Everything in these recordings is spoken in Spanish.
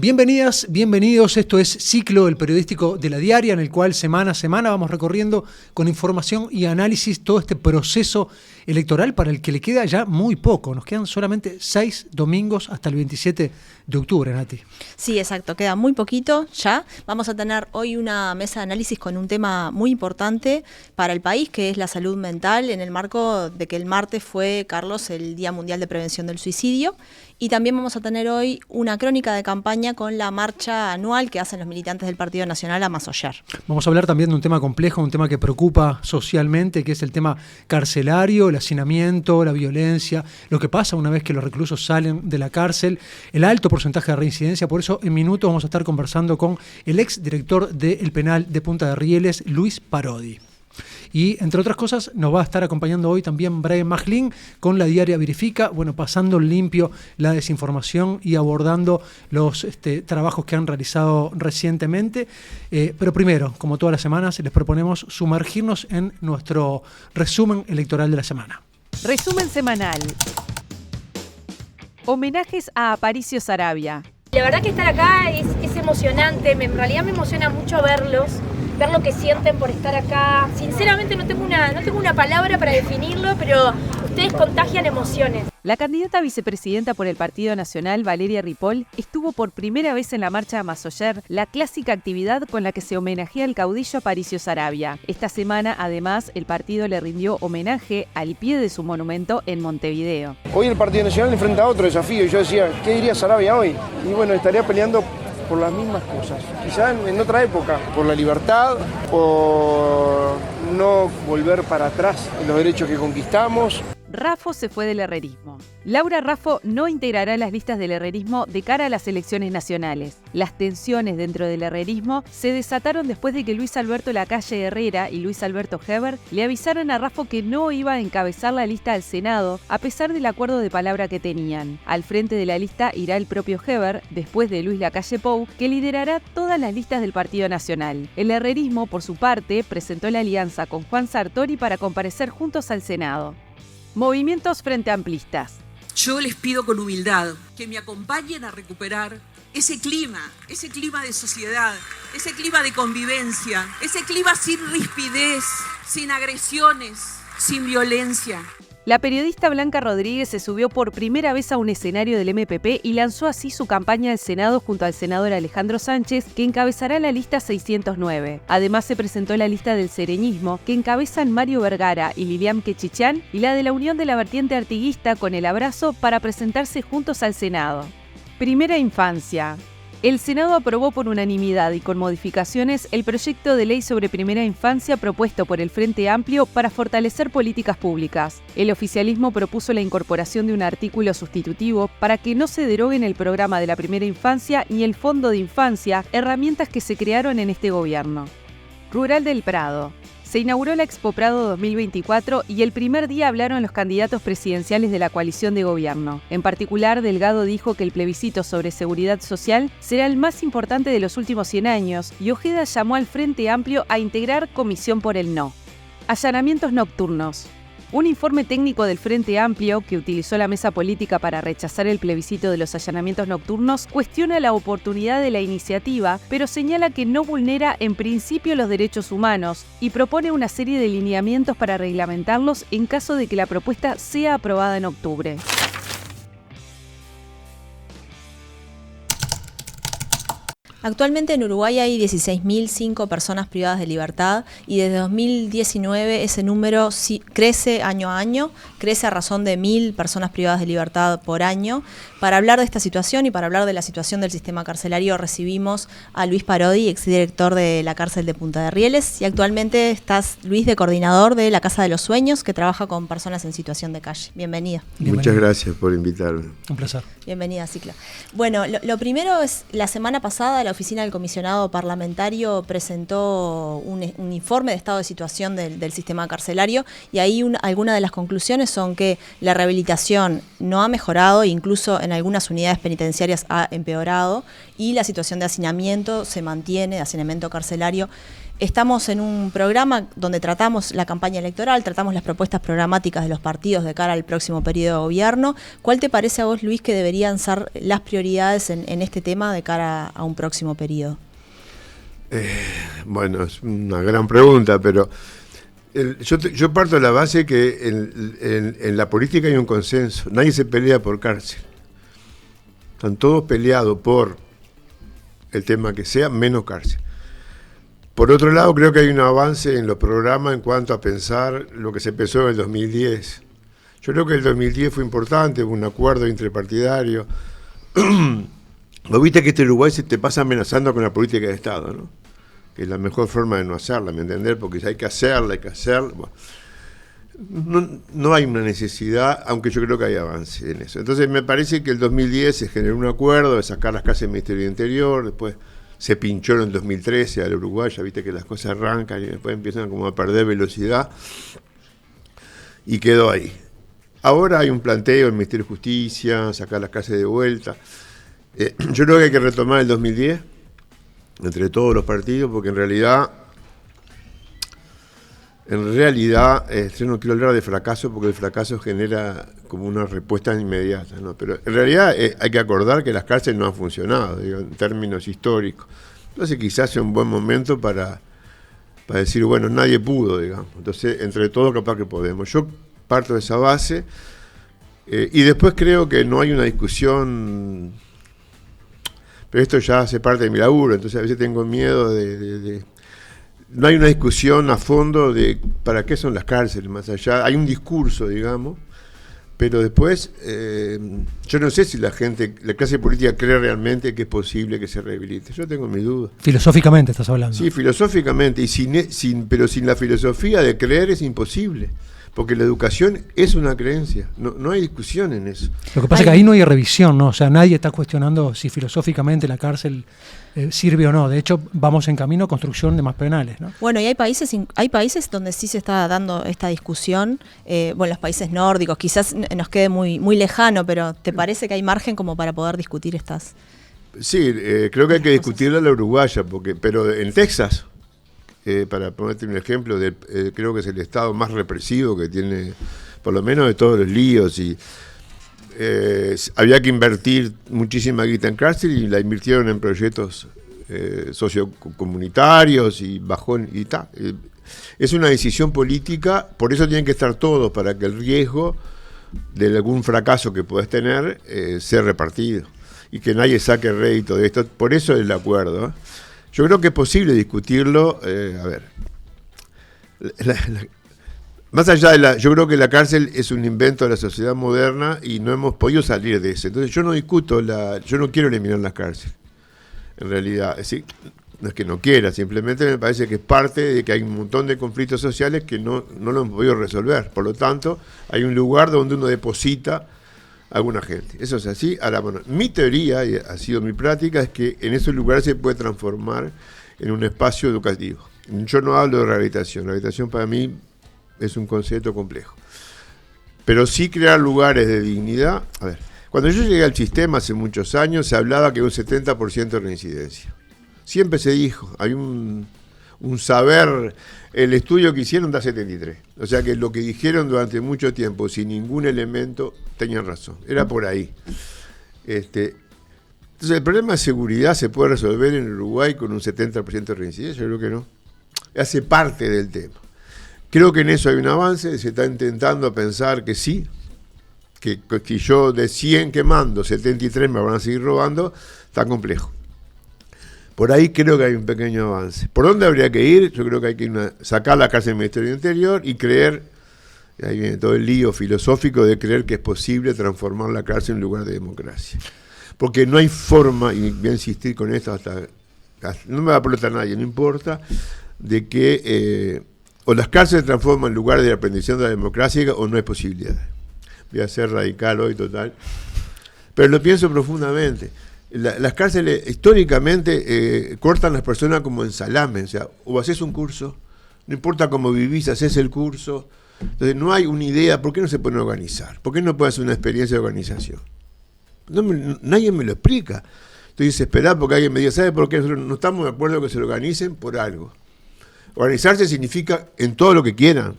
Bienvenidas, bienvenidos. Esto es Ciclo, el periodístico de La Diaria, en el cual semana a semana vamos recorriendo con información y análisis todo este proceso electoral para el que le queda ya muy poco. Nos quedan solamente 6 domingos hasta el 27 de octubre, Nati. Sí, exacto. Queda muy poquito ya. Vamos a tener hoy una mesa de análisis con un tema muy importante para el país, que es la salud mental, en el marco de que el martes fue, Carlos, el Día Mundial de Prevención del Suicidio. Y también vamos a tener hoy una crónica de campaña con la marcha anual que hacen los militantes del Partido Nacional a Massoyer. Vamos a hablar también de un tema complejo, un tema que preocupa socialmente, que es el tema carcelario, el hacinamiento, la violencia, lo que pasa una vez que los reclusos salen de la cárcel, el alto porcentaje de reincidencia. Por eso, en minutos vamos a estar conversando con el ex director del penal de Punta de Rieles, Luis Parodi. Y, entre otras cosas, nos va a estar acompañando hoy también Brian Majlin con La Diaria Verifica, pasando limpio la desinformación y abordando los trabajos que han realizado recientemente. Pero primero, como todas las semanas, les proponemos sumergirnos en nuestro resumen electoral de la semana. Resumen semanal. Homenajes a Aparicio Saravia. La verdad que estar acá es emocionante, en realidad me emociona mucho verlos, ver lo que sienten por estar acá. Sinceramente no tengo una palabra para definirlo, pero ustedes contagian emociones. La candidata a vicepresidenta por el Partido Nacional, Valeria Ripoll, estuvo por primera vez en la marcha a Massoyer, la clásica actividad con la que se homenajea al caudillo Aparicio Saravia. Esta semana, además, el partido le rindió homenaje al pie de su monumento en Montevideo. Hoy el Partido Nacional enfrenta otro desafío y yo decía, ¿qué diría Saravia hoy? Y bueno, estaría peleando por las mismas cosas, quizás en otra época, por la libertad, por no volver para atrás en los derechos que conquistamos. Raffo se fue del herrerismo. Laura Raffo no integrará las listas del herrerismo de cara a las elecciones nacionales. Las tensiones dentro del herrerismo se desataron después de que Luis Alberto Lacalle Herrera y Luis Alberto Heber le avisaron a Raffo que no iba a encabezar la lista al Senado, a pesar del acuerdo de palabra que tenían. Al frente de la lista irá el propio Heber, después de Luis Lacalle Pou, que liderará todas las listas del Partido Nacional. El herrerismo, por su parte, presentó la alianza con Juan Sartori para comparecer juntos al Senado. Movimientos frente amplistas. Yo les pido con humildad que me acompañen a recuperar ese clima de sociedad, ese clima de convivencia, ese clima sin rispidez, sin agresiones, sin violencia. La periodista Blanca Rodríguez se subió por primera vez a un escenario del MPP y lanzó así su campaña al Senado junto al senador Alejandro Sánchez, que encabezará la lista 609. Además se presentó la lista del sereñismo, que encabezan Mario Vergara y Lilian Quechichán, y la de la Unión de la Vertiente Artiguista con El Abrazo para presentarse juntos al Senado. Primera infancia. El Senado aprobó por unanimidad y con modificaciones el proyecto de ley sobre primera infancia propuesto por el Frente Amplio para fortalecer políticas públicas. El oficialismo propuso la incorporación de un artículo sustitutivo para que no se deroguen el programa de la primera infancia ni el Fondo de Infancia, herramientas que se crearon en este gobierno. Rural del Prado. Se inauguró la Expo Prado 2024 y el primer día hablaron los candidatos presidenciales de la coalición de gobierno. En particular, Delgado dijo que el plebiscito sobre seguridad social será el más importante de los últimos 100 años y Ojeda llamó al Frente Amplio a integrar Comisión por el No. Allanamientos nocturnos. Un informe técnico del Frente Amplio, que utilizó la mesa política para rechazar el plebiscito de los allanamientos nocturnos, cuestiona la oportunidad de la iniciativa, pero señala que no vulnera en principio los derechos humanos y propone una serie de lineamientos para reglamentarlos en caso de que la propuesta sea aprobada en octubre. Actualmente en Uruguay hay 16.005 personas privadas de libertad y desde 2019 ese número crece año a año, crece a razón de 1.000 personas privadas de libertad por año. Para hablar de esta situación y para hablar de la situación del sistema carcelario recibimos a Luis Parodi, exdirector de la cárcel de Punta de Rieles, y actualmente estás, Luis, de coordinador de la Casa de los Sueños, que trabaja con personas en situación de calle. Bienvenida. Muchas gracias por invitarme. Un placer. Bienvenida, Cicla. Bueno, lo primero es, la semana pasada la Oficina del Comisionado Parlamentario presentó un informe de estado de situación del sistema carcelario y ahí algunas de las conclusiones son que la rehabilitación no ha mejorado, incluso en algunas unidades penitenciarias ha empeorado y la situación de hacinamiento se mantiene, de hacinamiento carcelario Estamos en un programa donde tratamos la campaña electoral, tratamos las propuestas programáticas de los partidos de cara al próximo periodo de gobierno. ¿Cuál te parece a vos, Luis, que deberían ser las prioridades en este tema de cara a un próximo periodo? Bueno, es una gran pregunta, pero yo parto de la base que en la política hay un consenso. Nadie se pelea por cárcel. Están todos peleados por el tema que sea, menos cárcel. Por otro lado, creo que hay un avance en los programas en cuanto a pensar lo que se empezó en el 2010. Yo creo que el 2010 fue importante, hubo un acuerdo interpartidario. Vos viste que Uruguay se te pasa amenazando con la política de Estado, ¿no? Que es la mejor forma de no hacerla, ¿me entendés? Porque hay que hacerla. Bueno, no hay una necesidad, aunque yo creo que hay avance en eso. Entonces me parece que el 2010 se generó un acuerdo de sacar las casas del Ministerio del Interior, después se pinchó en el 2013 al Uruguay, ya viste que las cosas arrancan y después empiezan como a perder velocidad, y quedó ahí. Ahora hay un planteo del Ministerio de Justicia, sacar las casas de vuelta. Yo creo que hay que retomar el 2010 entre todos los partidos, porque en realidad, yo no quiero hablar de fracaso, porque el fracaso genera como una respuesta inmediata, ¿no? Pero en realidad hay que acordar que las cárceles no han funcionado, digo, en términos históricos. Entonces quizás sea un buen momento para decir, bueno, nadie pudo, digamos. Entonces, entre todos capaz que podemos. Yo parto de esa base, y después creo que no hay una discusión, pero esto ya hace parte de mi laburo, entonces a veces tengo miedo no hay una discusión a fondo de para qué son las cárceles, más allá, hay un discurso, digamos, pero después yo no sé si la clase política cree realmente que es posible que se rehabilite. Yo tengo mis dudas. Filosóficamente estás hablando. Sí, filosóficamente, pero sin la filosofía de creer es imposible. Porque la educación es una creencia, no hay discusión en eso. Lo que pasa es que ahí no hay revisión, ¿no? O sea, nadie está cuestionando si filosóficamente la cárcel sirve o no. De hecho, vamos en camino a construcción de más penales, ¿no? Bueno, y hay países donde sí se está dando esta discusión. Los países nórdicos, quizás nos quede muy, muy lejano, pero ¿te parece que hay margen como para poder discutir estas? Sí, creo que hay que discutirla la uruguaya, pero en Texas, para ponerte un ejemplo, creo que es el estado más represivo que tiene, por lo menos de todos los líos, y había que invertir muchísima guita en cárcel y la invirtieron en proyectos sociocomunitarios y bajón y tal. Es una decisión política, por eso tienen que estar todos, para que el riesgo de algún fracaso que puedas tener sea repartido y que nadie saque rédito de esto. Por eso el acuerdo, ¿eh? Yo creo que es posible discutirlo. Más allá yo creo que la cárcel es un invento de la sociedad moderna y no hemos podido salir de eso. Entonces yo no discuto, yo no quiero eliminar la cárcel, en realidad. Es decir, no es que no quiera, simplemente me parece que es parte de que hay un montón de conflictos sociales que no lo hemos podido resolver. Por lo tanto, hay un lugar donde uno deposita a alguna gente. Eso es así. Ahora, bueno, mi teoría, y ha sido mi práctica, es que en esos lugares se puede transformar en un espacio educativo. Yo no hablo de rehabilitación. La rehabilitación para mí es un concepto complejo. Pero sí crear lugares de dignidad. A ver, cuando yo llegué al sistema hace muchos años, se hablaba que un 70% de reincidencia. Siempre se dijo, hay un saber, el estudio que hicieron da 73. O sea que lo que dijeron durante mucho tiempo, sin ningún elemento, tenían razón. Era por ahí. Entonces, el problema de seguridad se puede resolver en Uruguay con un 70% de reincidencia. Yo creo que no. Hace parte del tema. Creo que en eso hay un avance. Se está intentando pensar que sí. Que si yo de 100 que mando, 73 me van a seguir robando, está complejo. Por ahí creo que hay un pequeño avance. ¿Por dónde habría que ir? Yo creo que hay que sacar la cárcel del Ministerio del Interior y creer, y ahí viene todo el lío filosófico de creer que es posible transformar la cárcel en lugar de democracia. Porque no hay forma, y voy a insistir con esto hasta no me va a plotar nadie, no importa, de que o las cárceles se transforman en lugar de aprendizaje de la democracia o no hay posibilidad. Voy a ser radical hoy, total. Pero lo pienso profundamente. Las cárceles históricamente cortan a las personas como en salame, o sea, o haces un curso, no importa cómo vivís, haces el curso. Entonces no hay una idea, ¿por qué no se pueden organizar? ¿Por qué no puede hacer una experiencia de organización? Nadie me lo explica. Estoy desesperado porque alguien me diga, ¿sabe por qué nosotros no estamos de acuerdo que se organicen? Por algo. Organizarse significa en todo lo que quieran.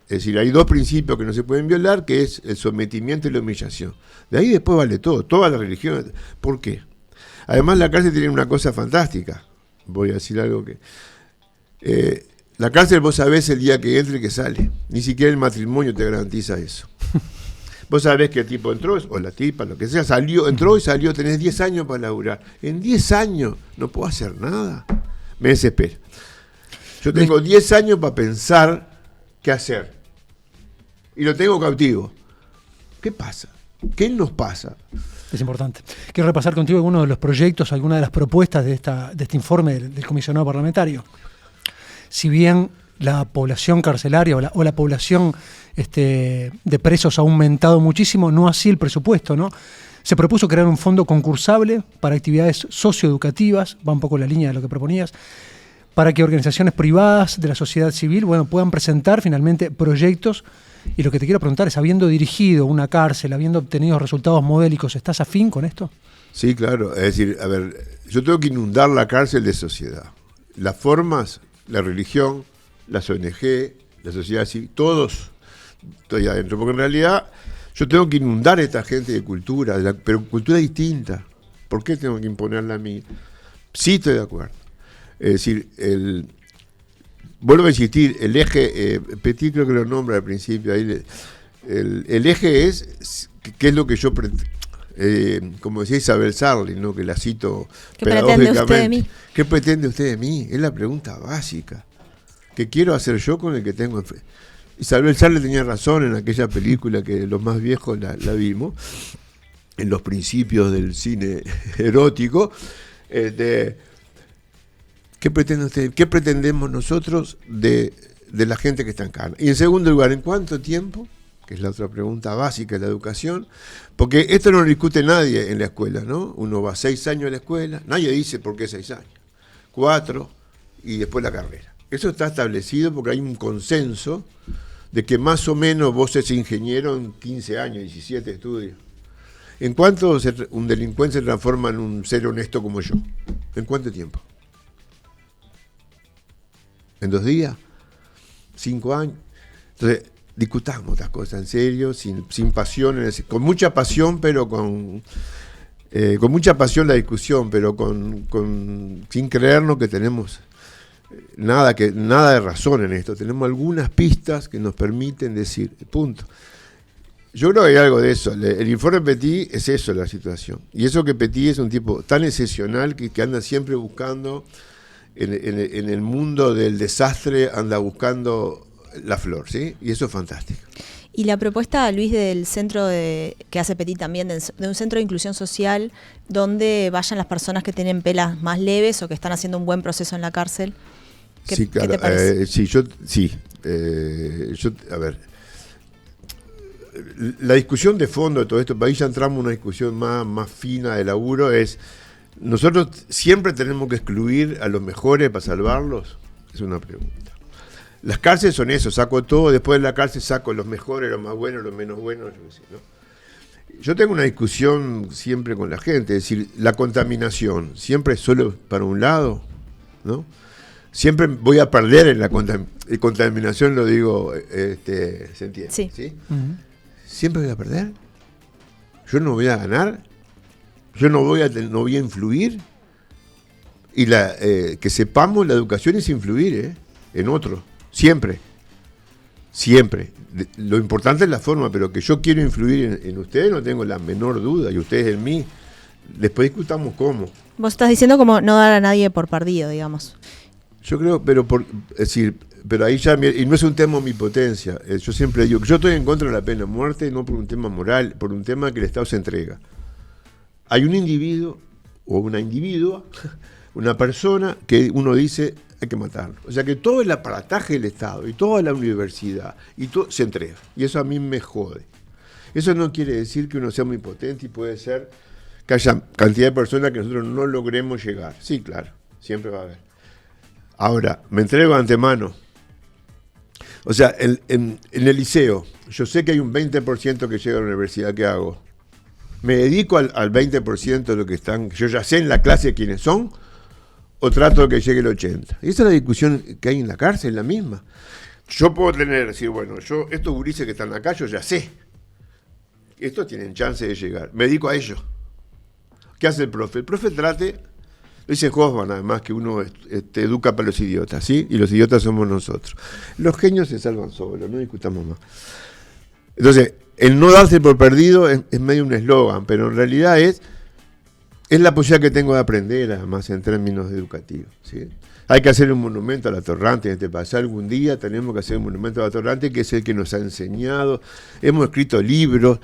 Es decir, hay dos principios que no se pueden violar, que es el sometimiento y la humillación. De ahí después vale todo, toda la religión. ¿Por qué? Además, la cárcel tiene una cosa fantástica. Voy a decir algo que... la cárcel vos sabés el día que entra y que sale. Ni siquiera el matrimonio te garantiza eso. Vos sabés que el tipo entró, o la tipa, lo que sea, salió, entró y salió, tenés 10 años para laburar. En 10 años no puedo hacer nada. Me desespera. Yo tengo 10 años para pensar qué hacer. Y lo tengo cautivo. ¿Qué pasa? ¿Qué nos pasa? Es importante. Quiero repasar contigo algunos de los proyectos, algunas de las propuestas de este informe del comisionado parlamentario. Si bien la población carcelaria o la población de presos ha aumentado muchísimo, no así el presupuesto, ¿no? Se propuso crear un fondo concursable para actividades socioeducativas, va un poco en la línea de lo que proponías, para que organizaciones privadas de la sociedad civil, puedan presentar finalmente proyectos. Y lo que te quiero preguntar es, habiendo dirigido una cárcel, habiendo obtenido resultados modélicos, ¿estás afín con esto? Sí, claro. Es decir, a ver, yo tengo que inundar la cárcel de sociedad. Las formas, la religión, las ONG, la sociedad civil, todos estoy adentro. Porque en realidad yo tengo que inundar a esta gente de cultura, pero cultura distinta. ¿Por qué tengo que imponerla a mí? Sí estoy de acuerdo. Es decir, vuelvo a insistir, el eje, Petit creo que lo nombra al principio, ahí el eje es, ¿qué es lo que yo como decía Isabel Sarli, ¿no? Que la cito ¿Qué pretende usted de mí? ¿Qué pretende usted de mí? Es la pregunta básica. ¿Qué quiero hacer yo con el que tengo enfrente? Isabel Sarli tenía razón en aquella película que los más viejos la vimos, en los principios del cine erótico, ¿qué pretende usted? ¿Qué pretendemos nosotros de la gente que está en cana? Y en segundo lugar, ¿en cuánto tiempo? Que es la otra pregunta básica de la educación, porque esto no lo discute nadie en la escuela, ¿no? Uno va 6 años a la escuela, nadie dice por qué 6 años, 4 y después la carrera. Eso está establecido porque hay un consenso de que más o menos vos sos ingeniero en 15 años, 17 estudios. ¿En cuánto un delincuente se transforma en un ser honesto como yo? ¿En cuánto tiempo? ¿En 2 días? 5 años. Entonces, discutamos las cosas en serio, sin pasión, con mucha pasión, pero con mucha pasión la discusión, pero sin creernos que tenemos nada de razón en esto. Tenemos algunas pistas que nos permiten decir, punto. Yo creo que hay algo de eso. El informe Petit es eso, la situación. Y eso que Petit es un tipo tan excepcional que anda siempre buscando, en el mundo del desastre, anda buscando la flor, ¿sí? Y eso es fantástico. Y la propuesta, Luis, del centro que hace Petit también, de un centro de inclusión social, donde vayan las personas que tienen penas más leves o que están haciendo un buen proceso en la cárcel. Sí, claro. ¿Qué te parece? A ver, la discusión de fondo de todo esto, para ahí ya entramos en una discusión más fina de laburo, es, ¿nosotros siempre tenemos que excluir a los mejores para salvarlos? Es una pregunta. Las cárceles son eso, saco todo, después de la cárcel saco los mejores, los más buenos, los menos buenos, ¿no? Yo tengo una discusión siempre con la gente, es decir, la contaminación, siempre es solo para un lado, ¿no? Siempre voy a perder en la contaminación, lo digo, ¿se entiende? Sí. ¿Sí? Uh-huh. ¿Siempre voy a perder? ¿Yo no voy a ganar? ¿Yo no voy a influir? Y que sepamos, la educación es influir, en otro. Siempre. Lo importante es la forma, pero que yo quiero influir en ustedes no tengo la menor duda, y ustedes en mí. Después discutamos cómo. Vos estás diciendo como no dar a nadie por perdido, digamos. Yo creo, pero ahí ya, y no es un tema omnipotencia. Yo siempre digo que yo estoy en contra de la pena de muerte, no por un tema moral, por un tema que el Estado se entrega. Hay un individuo o una individua, una persona que uno dice hay que matarlo. O sea que todo el aparataje del Estado y toda la universidad y todo se entrega. Y eso a mí me jode. Eso no quiere decir que uno sea muy potente y puede ser que haya cantidad de personas que nosotros no logremos llegar. Sí, claro, siempre va a haber. Ahora, me entrego de antemano. O sea, en el liceo, yo sé que hay un 20% que llega a la universidad, ¿qué hago? ¿Me dedico al 20% de lo que están, yo ya sé en la clase quiénes son? o trato de que llegue el 80. Y esa es la discusión que hay en la cárcel, la misma. Yo puedo decir, bueno, estos gurises que están acá, yo ya sé. Estos tienen chance de llegar. Me dedico a ellos. ¿Qué hace el profe? El profe lo dice Hoffman, además, que uno educa para los idiotas, ¿sí? Y los idiotas somos nosotros. Los genios se salvan solos, no discutamos más. Entonces, el no darse por perdido es medio un eslogan, pero en realidad es la posibilidad que tengo de aprender, además, en términos educativos, ¿sí? Hay que hacer un monumento a la Torrante en este país. Algún día tenemos que hacer un monumento a la Torrante, que es el que nos ha enseñado. Hemos escrito libros,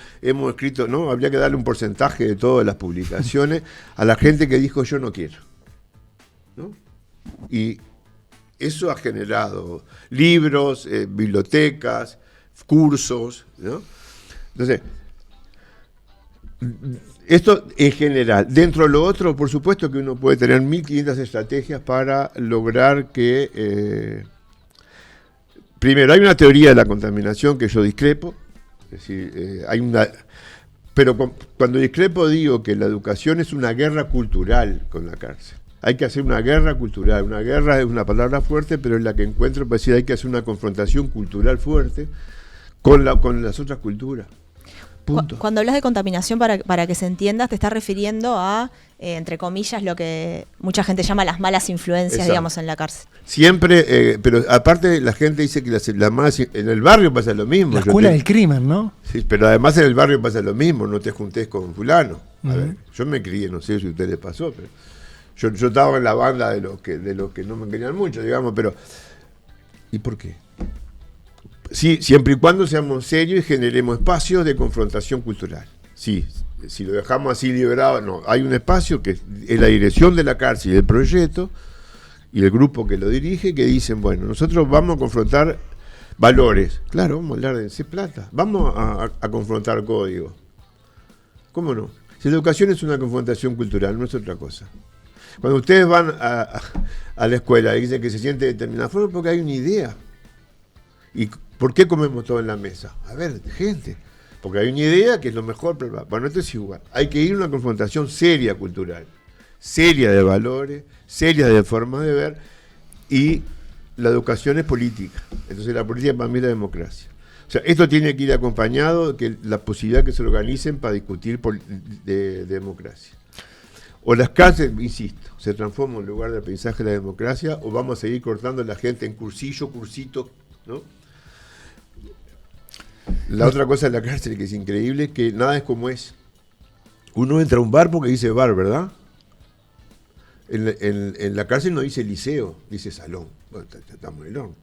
¿no? Habría que darle un porcentaje de todas las publicaciones a la gente que dijo yo no quiero, ¿no? Y eso ha generado libros, bibliotecas, cursos, ¿no? Entonces, esto en general. Dentro de lo otro, por supuesto que uno puede tener 1500 estrategias para lograr que... primero, hay una teoría de la contaminación que yo discrepo. Es decir, pero cuando discrepo digo que la educación es una guerra cultural con la cárcel. Hay que hacer una guerra cultural. Una guerra es una palabra fuerte, pero es la que encuentro para decir hay que hacer una confrontación cultural fuerte con las otras culturas. Punto. Cuando hablas de contaminación, para que se entienda, te estás refiriendo a, entre comillas, lo que mucha gente llama las malas influencias, exacto, digamos, en la cárcel. Siempre, pero aparte la gente dice que las malas, en el barrio pasa lo mismo. La escuela del crimen, ¿no? Sí, pero además en el barrio pasa lo mismo, no te juntés con fulano. A ver, yo me crié, no sé si a ustedes les pasó, pero yo estaba en la banda de los que no me querían mucho, digamos, pero ¿y por qué? Sí, siempre y cuando seamos serios y generemos espacios de confrontación cultural. Sí, si lo dejamos así liberado, no. Hay un espacio que es la dirección de la cárcel y el proyecto y el grupo que lo dirige, que dicen, bueno, nosotros vamos a confrontar valores. Claro, vamos a hablar de plata. Vamos a confrontar códigos. ¿Cómo no? Si la educación es una confrontación cultural, no es otra cosa. Cuando ustedes van a la escuela y dicen que se siente de determinada forma, porque hay una idea. ¿Y por qué comemos todo en la mesa? A ver, gente, porque hay una idea que es lo mejor. Bueno, esto es igual. Hay que ir a una confrontación seria cultural, seria de valores, seria de forma de ver, y la educación es política. Entonces la política para mí es la democracia. O sea, esto tiene que ir acompañado de la posibilidad que se organicen para discutir de democracia. O las cárceles, insisto, se transforman en lugar de aprendizaje de la democracia, o vamos a seguir cortando a la gente en cursito, ¿no? La otra cosa de la cárcel que es increíble, que nada es como es. Uno entra a un bar porque dice bar, ¿verdad? En la cárcel no dice liceo, dice salón. Bueno, estamos en el horno,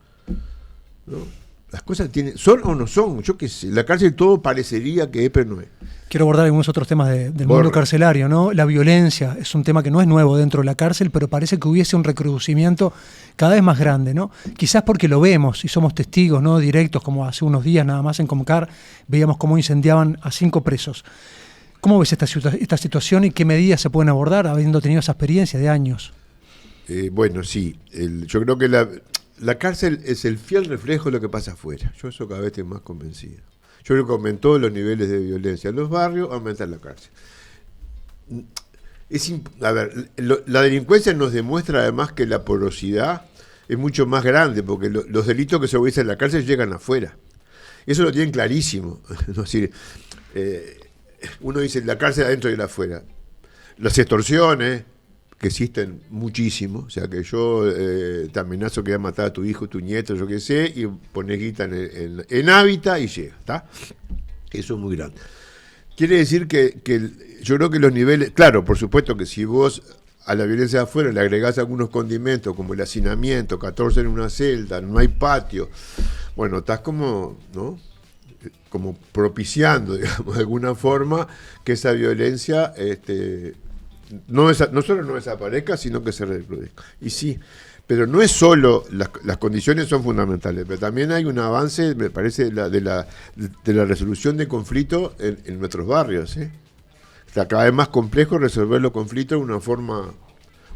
¿no? Las cosas son o no son, yo qué sé. La cárcel todo parecería que es, pero no es. Quiero abordar algunos otros temas del mundo carcelario, ¿no? La violencia es un tema que no es nuevo dentro de la cárcel, pero parece que hubiese un recrudecimiento cada vez más grande, ¿no? Quizás porque lo vemos y somos testigos, ¿no? Directos, como hace unos días nada más en Comcar, veíamos cómo incendiaban a 5 presos. ¿Cómo ves esta situación y qué medidas se pueden abordar habiendo tenido esa experiencia de años? Bueno, sí. Yo creo que la cárcel es el fiel reflejo de lo que pasa afuera. Yo eso cada vez estoy más convencido. Yo creo que aumentó los niveles de violencia en los barrios, aumenta en la cárcel. La delincuencia nos demuestra además que la porosidad es mucho más grande, porque los delitos que se organizan en la cárcel llegan afuera. Eso lo tienen clarísimo. Es decir, uno dice la cárcel adentro y la afuera. Las extorsiones, que existen muchísimo, o sea que yo te amenazo que voy a matar a tu hijo, tu nieto, yo qué sé, y pones guita en hábitat y llega, ¿está? Eso es muy grande. Quiere decir que yo creo que los niveles, claro, por supuesto que si vos a la violencia de afuera le agregás algunos condimentos como el hacinamiento, 14 en una celda, no hay patio, bueno, estás como, ¿no? Como propiciando, digamos, de alguna forma que esa violencia no solo no desaparezca, sino que se recrudezca. Y sí, pero no es solo, las condiciones son fundamentales, pero también hay un avance, me parece, de la resolución de conflictos en nuestros barrios. Está cada vez más complejo resolver los conflictos de una forma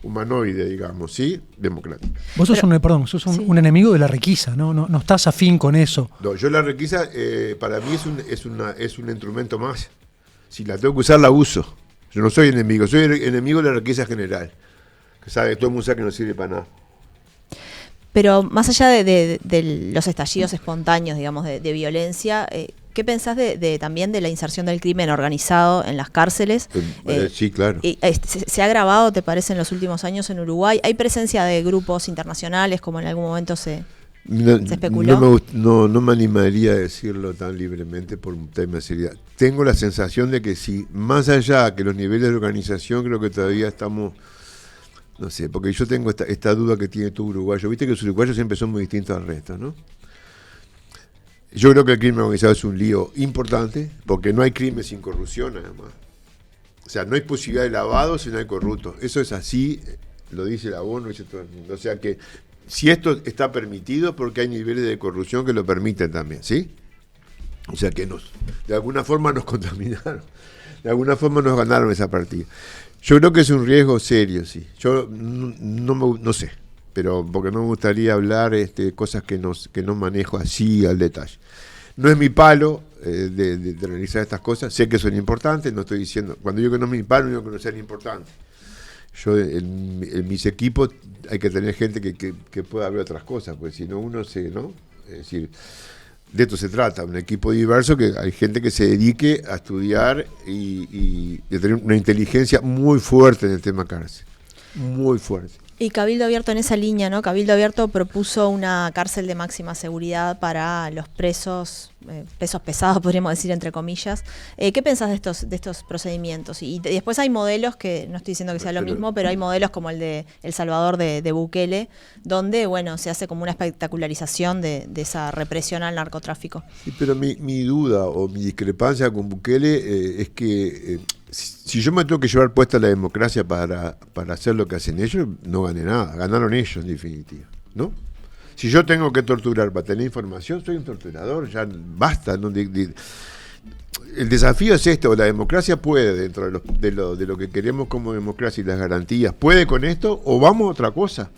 humanoide, digamos, ¿sí? Democrática. Vos sos un enemigo de la requisa, ¿no? No estás afín con eso. No, yo la requisa, para mí es un instrumento más. Si la tengo que usar, la uso. Yo no soy enemigo, soy enemigo de la riqueza general. Que sabe, todo el mundo sabe que no sirve para nada. Pero más allá de los estallidos espontáneos, digamos, de violencia, ¿qué pensás también de la inserción del crimen organizado en las cárceles? Sí, claro. ¿Se ha agravado, te parece, en los últimos años en Uruguay? ¿Hay presencia de grupos internacionales como en algún momento se especuló? No me animaría a decirlo tan libremente por un tema de seriedad. Tengo la sensación de que sí, más allá que los niveles de organización, creo que todavía estamos... No sé, porque yo tengo esta duda que tiene todo uruguayo. Viste que los uruguayos siempre son muy distintos al resto, ¿no? Yo creo que el crimen organizado es un lío importante, porque no hay crimen sin corrupción, además. O sea, no hay posibilidad de lavado si no hay corruptos. Eso es así, lo dice la ONU, lo dice todo el mundo. O sea que si esto está permitido, porque hay niveles de corrupción que lo permiten también, ¿sí? O sea que de alguna forma nos contaminaron, de alguna forma nos ganaron esa partida. Yo creo que es un riesgo serio, sí. Yo no sé, pero porque no me gustaría hablar cosas que no manejo así al detalle. No es mi palo de realizar estas cosas. Sé que son importantes, no estoy diciendo... Cuando digo que no es mi palo, digo que no sean importantes. Yo en mis equipos hay que tener gente que pueda ver otras cosas, porque si no uno ¿no? Es decir... De esto se trata, un equipo diverso, que hay gente que se dedique a estudiar y de tener una inteligencia muy fuerte en el tema cárcel, muy fuerte. Y Cabildo Abierto en esa línea, ¿no? Cabildo Abierto propuso una cárcel de máxima seguridad para los presos, pesos pesados, podríamos decir, entre comillas. ¿Qué pensás de estos procedimientos? Y después hay modelos que, no estoy diciendo que sea lo mismo, pero hay modelos como el de El Salvador de Bukele, donde, bueno, se hace como una espectacularización de esa represión al narcotráfico. Sí, pero mi duda o mi discrepancia con Bukele es que... si yo me tengo que llevar puesta la democracia para hacer lo que hacen ellos, no gané nada. Ganaron ellos, en definitiva, ¿no? Si yo tengo que torturar para tener información, soy un torturador, ya basta. ¿No? El desafío es esto: la democracia puede, dentro de lo que queremos como democracia y las garantías, puede con esto, o vamos a otra cosa,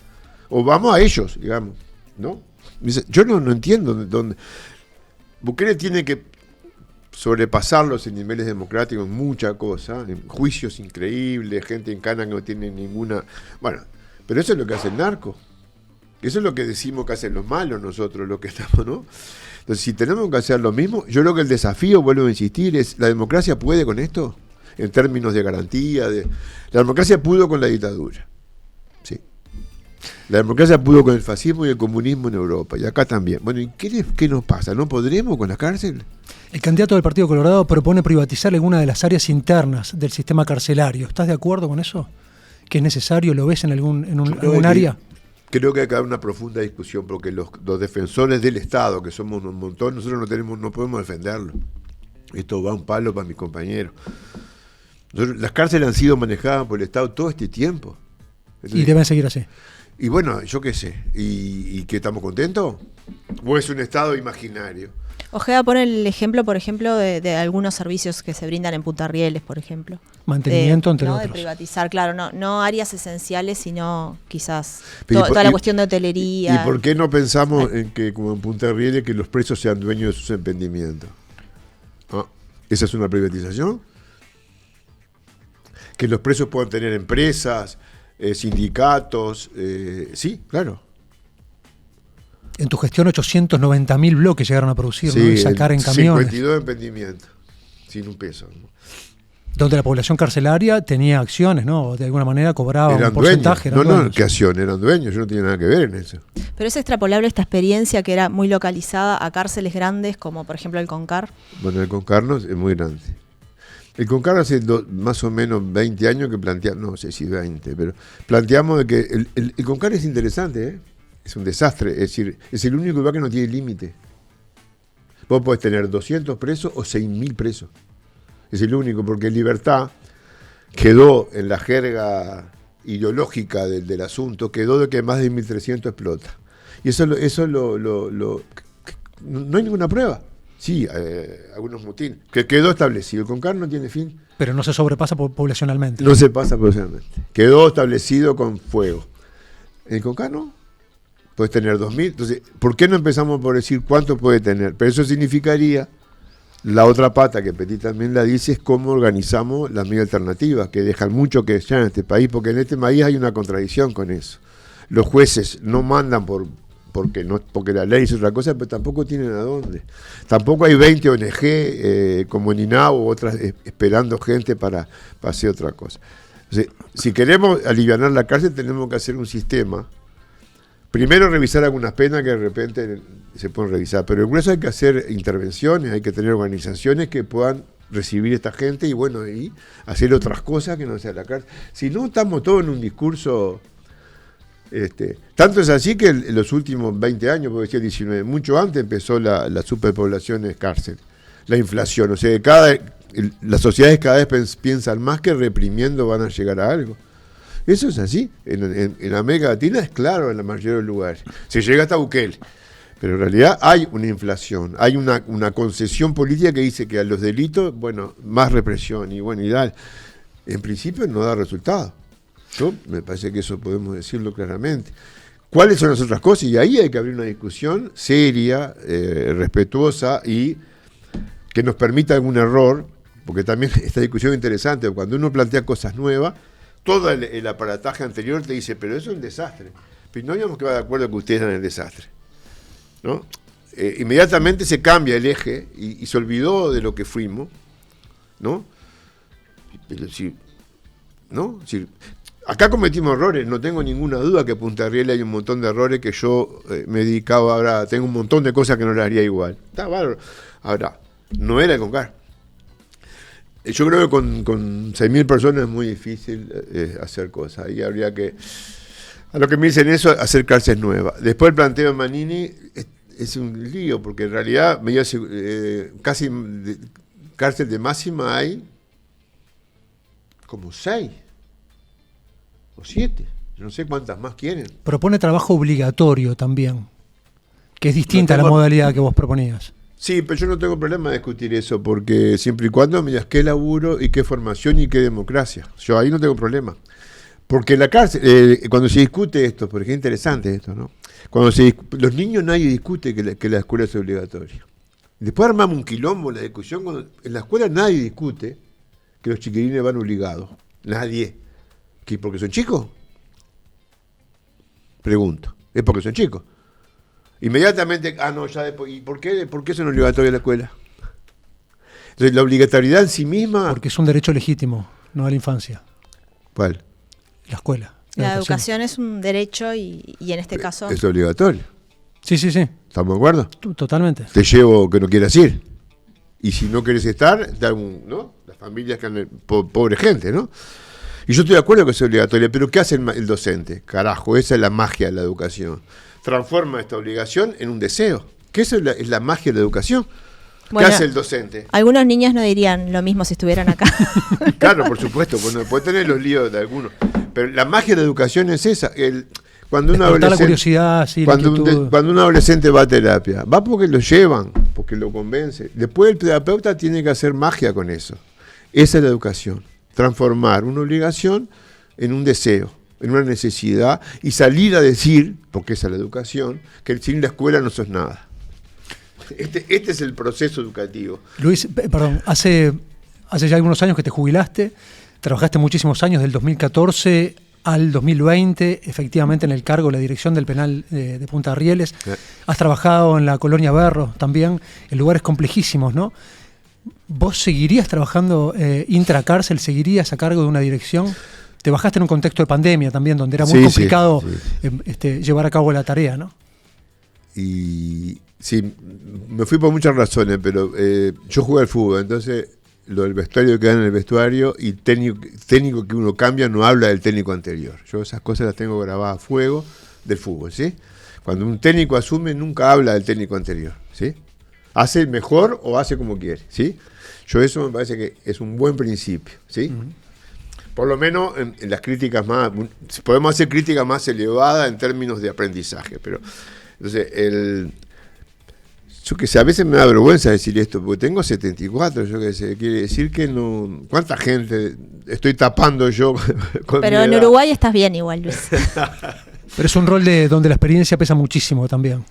o vamos a ellos, digamos, ¿no? Yo no entiendo dónde. Bukele tiene que sobrepasarlos en niveles democráticos, mucha cosa, juicios increíbles, gente en cana que no tiene ninguna... Bueno, pero eso es lo que hace el narco. Eso es lo que decimos que hacen los malos nosotros, lo que estamos, ¿no? Entonces, si tenemos que hacer lo mismo, yo creo que el desafío, vuelvo a insistir, es: ¿la democracia puede con esto? En términos de garantía, la democracia pudo con la dictadura. Sí. La democracia pudo con el fascismo y el comunismo en Europa, y acá también. Bueno, ¿y qué nos pasa? ¿No podremos con la cárcel? El candidato del Partido Colorado propone privatizar alguna de las áreas internas del sistema carcelario. ¿Estás de acuerdo con eso? ¿Que es necesario? ¿Lo ves en algún área? Creo que hay que haber una profunda discusión, porque los defensores del Estado, que somos un montón, nosotros no podemos defenderlo. Esto va un palo para mis compañeros. Las cárceles han sido manejadas por el Estado todo este tiempo. Entonces, y deben seguir así. Y bueno, yo qué sé. ¿Y qué, estamos contentos? ¿O es un Estado imaginario? Ojeda pone el ejemplo, por ejemplo, de algunos servicios que se brindan en Punta Rieles, por ejemplo. Mantenimiento, entre otros. De privatizar, claro, no áreas esenciales, sino quizás toda la cuestión de hotelería. ¿Y por qué no pensamos en que, como en Punta Rieles, que los presos sean dueños de sus emprendimientos? ¿Esa es una privatización? Que los presos puedan tener empresas, sindicatos, sí, claro. En tu gestión 890.000 bloques llegaron a producir, sí, ¿no? Y sacar en camiones. 52 emprendimientos, sin un peso, ¿no? Donde la población carcelaria tenía acciones, ¿no? De alguna manera cobraba eran un porcentaje. No, ¿qué acción? Eran dueños, yo no tenía nada que ver en eso. Pero es extrapolable esta experiencia, que era muy localizada, a cárceles grandes como por ejemplo el CONCAR. Bueno, el CONCAR es muy grande. El CONCAR hace más o menos 20 años que planteamos, no sé si 20, pero planteamos de que el CONCAR es interesante, ¿eh? Es un desastre, es decir, es el único lugar que no tiene límite. Vos podés tener 200 presos o 6.000 presos. Es el único, porque Libertad quedó en la jerga ideológica del asunto, quedó de que más de 1.300 explota. Y eso no hay ninguna prueba. Sí, algunos motines, que quedó establecido. El CONCAR no tiene fin. Pero no se sobrepasa poblacionalmente. No se pasa poblacionalmente. Quedó establecido con fuego. El CONCAR no. Puedes tener 2.000. Entonces, ¿por qué no empezamos por decir cuánto puede tener? Pero eso significaría La otra pata, que Petit también la dice, es cómo organizamos las medidas alternativas, que dejan mucho que desear en este país, porque en este país hay una contradicción con eso. Los jueces no mandan porque la ley es otra cosa, pero tampoco tienen a dónde. Tampoco hay 20 ONG como en INAO u otras esperando gente para hacer otra cosa. Entonces, si queremos aliviar la cárcel, tenemos que hacer un sistema. Primero revisar algunas penas que de repente se pueden revisar, pero en grueso hay que hacer intervenciones, hay que tener organizaciones que puedan recibir a esta gente y bueno, y hacer otras cosas que no sea la cárcel. Si no, estamos todos en un discurso. Tanto es así que en los últimos 20 años, porque decía 19, mucho antes empezó la superpoblación de cárcel, la inflación. O sea, las sociedades cada vez piensan más que reprimiendo van a llegar a algo. Eso es así. En América Latina es claro en la mayoría de los lugares. Se llega hasta Bukele. Pero en realidad hay una inflación, hay una concesión política que dice que a los delitos, bueno, más represión y bueno, y tal. En principio no da resultado. Me parece que eso podemos decirlo claramente. ¿Cuáles son las otras cosas? Y ahí hay que abrir una discusión seria, respetuosa y que nos permita algún error, porque también esta discusión es interesante, cuando uno plantea cosas nuevas, todo el aparataje anterior te dice, pero eso es un desastre. Pero no habíamos quedado de acuerdo que ustedes eran el desastre, ¿no? Inmediatamente se cambia el eje y se olvidó de lo que fuimos, ¿no? Pero sí, ¿no? Sí, acá cometimos errores, no tengo ninguna duda que en Punta Riel hay un montón de errores que yo me dedicaba ahora, tengo un montón de cosas que no las haría igual. Está bárbaro. Ahora, no era el CONCAR. Yo creo que con 6.000 personas es muy difícil hacer cosas. Ahí habría que, a lo que me dicen eso, hacer cárceles nuevas. Después el planteo de Manini es un lío, porque en realidad casi cárcel de máxima hay como 6 o 7. No sé cuántas más quieren. Propone trabajo obligatorio también, que es distinta a la modalidad que vos proponías. Sí, pero yo no tengo problema de discutir eso, porque siempre y cuando me digas qué laburo y qué formación y qué democracia. Yo ahí no tengo problema. Porque en la cárcel, cuando se discute esto, porque es interesante esto, ¿no? Los niños nadie discute que la escuela es obligatoria. Después armamos un quilombo en la discusión, cuando en la escuela nadie discute que los chiquilines van obligados. Nadie. ¿Qué, porque son chicos? Pregunto. ¿Es porque son chicos? Inmediatamente, no, ya después, ¿y por qué eso no es obligatorio en la escuela? Entonces, la obligatoriedad en sí misma... Porque es un derecho legítimo, no a la infancia. ¿Cuál? La escuela. La educación es un derecho y en este caso... Es obligatorio. Sí. ¿Estamos de acuerdo? Totalmente. Te llevo que no quieras ir. Y si no quieres estar, ¿no? Las familias que han... Pobre gente, ¿no? Y yo estoy de acuerdo que es obligatorio, pero ¿qué hace el docente? Carajo, esa es la magia de la educación. Transforma esta obligación en un deseo. Que eso es la magia de la educación. Bueno, ¿qué hace el docente? Algunos niños no dirían lo mismo si estuvieran acá. Claro, por supuesto, puede tener los líos de algunos. Pero la magia de la educación es esa. Cuando un adolescente, la curiosidad, sí, cuando un adolescente va a terapia, va porque lo llevan, porque lo convence. Después el terapeuta tiene que hacer magia con eso. Esa es la educación. Transformar una obligación en un deseo, en una necesidad, y salir a decir, porque esa es la educación, que sin la escuela no sos nada. Este es el proceso educativo. Luis, perdón, hace ya algunos años que te jubilaste, trabajaste muchísimos años, del 2014 al 2020, efectivamente en el cargo de la dirección del penal de Punta Rieles. Has trabajado en la colonia Berro también, en lugares complejísimos, ¿no? ¿Vos seguirías trabajando intracárcel, seguirías a cargo de una dirección? Te bajaste en un contexto de pandemia también, donde era muy complicado llevar a cabo la tarea, ¿no? Y sí, me fui por muchas razones, pero yo jugué al fútbol, entonces lo del vestuario queda en el vestuario y técnico que uno cambia no habla del técnico anterior. Yo esas cosas las tengo grabadas a fuego del fútbol, ¿sí? Cuando un técnico asume, nunca habla del técnico anterior, ¿sí? Hace mejor o hace como quiere, ¿sí? Yo eso me parece que es un buen principio, ¿sí? Uh-huh. Por lo menos en las críticas más... Podemos hacer críticas más elevadas en términos de aprendizaje, pero... Entonces, yo que sé, a veces me da vergüenza decir esto, porque tengo 74, yo que sé, quiere decir que no... ¿Cuánta gente estoy tapando yo con Pero mi en edad? Uruguay estás bien igual, Luis. Pero es un rol donde la experiencia pesa muchísimo también.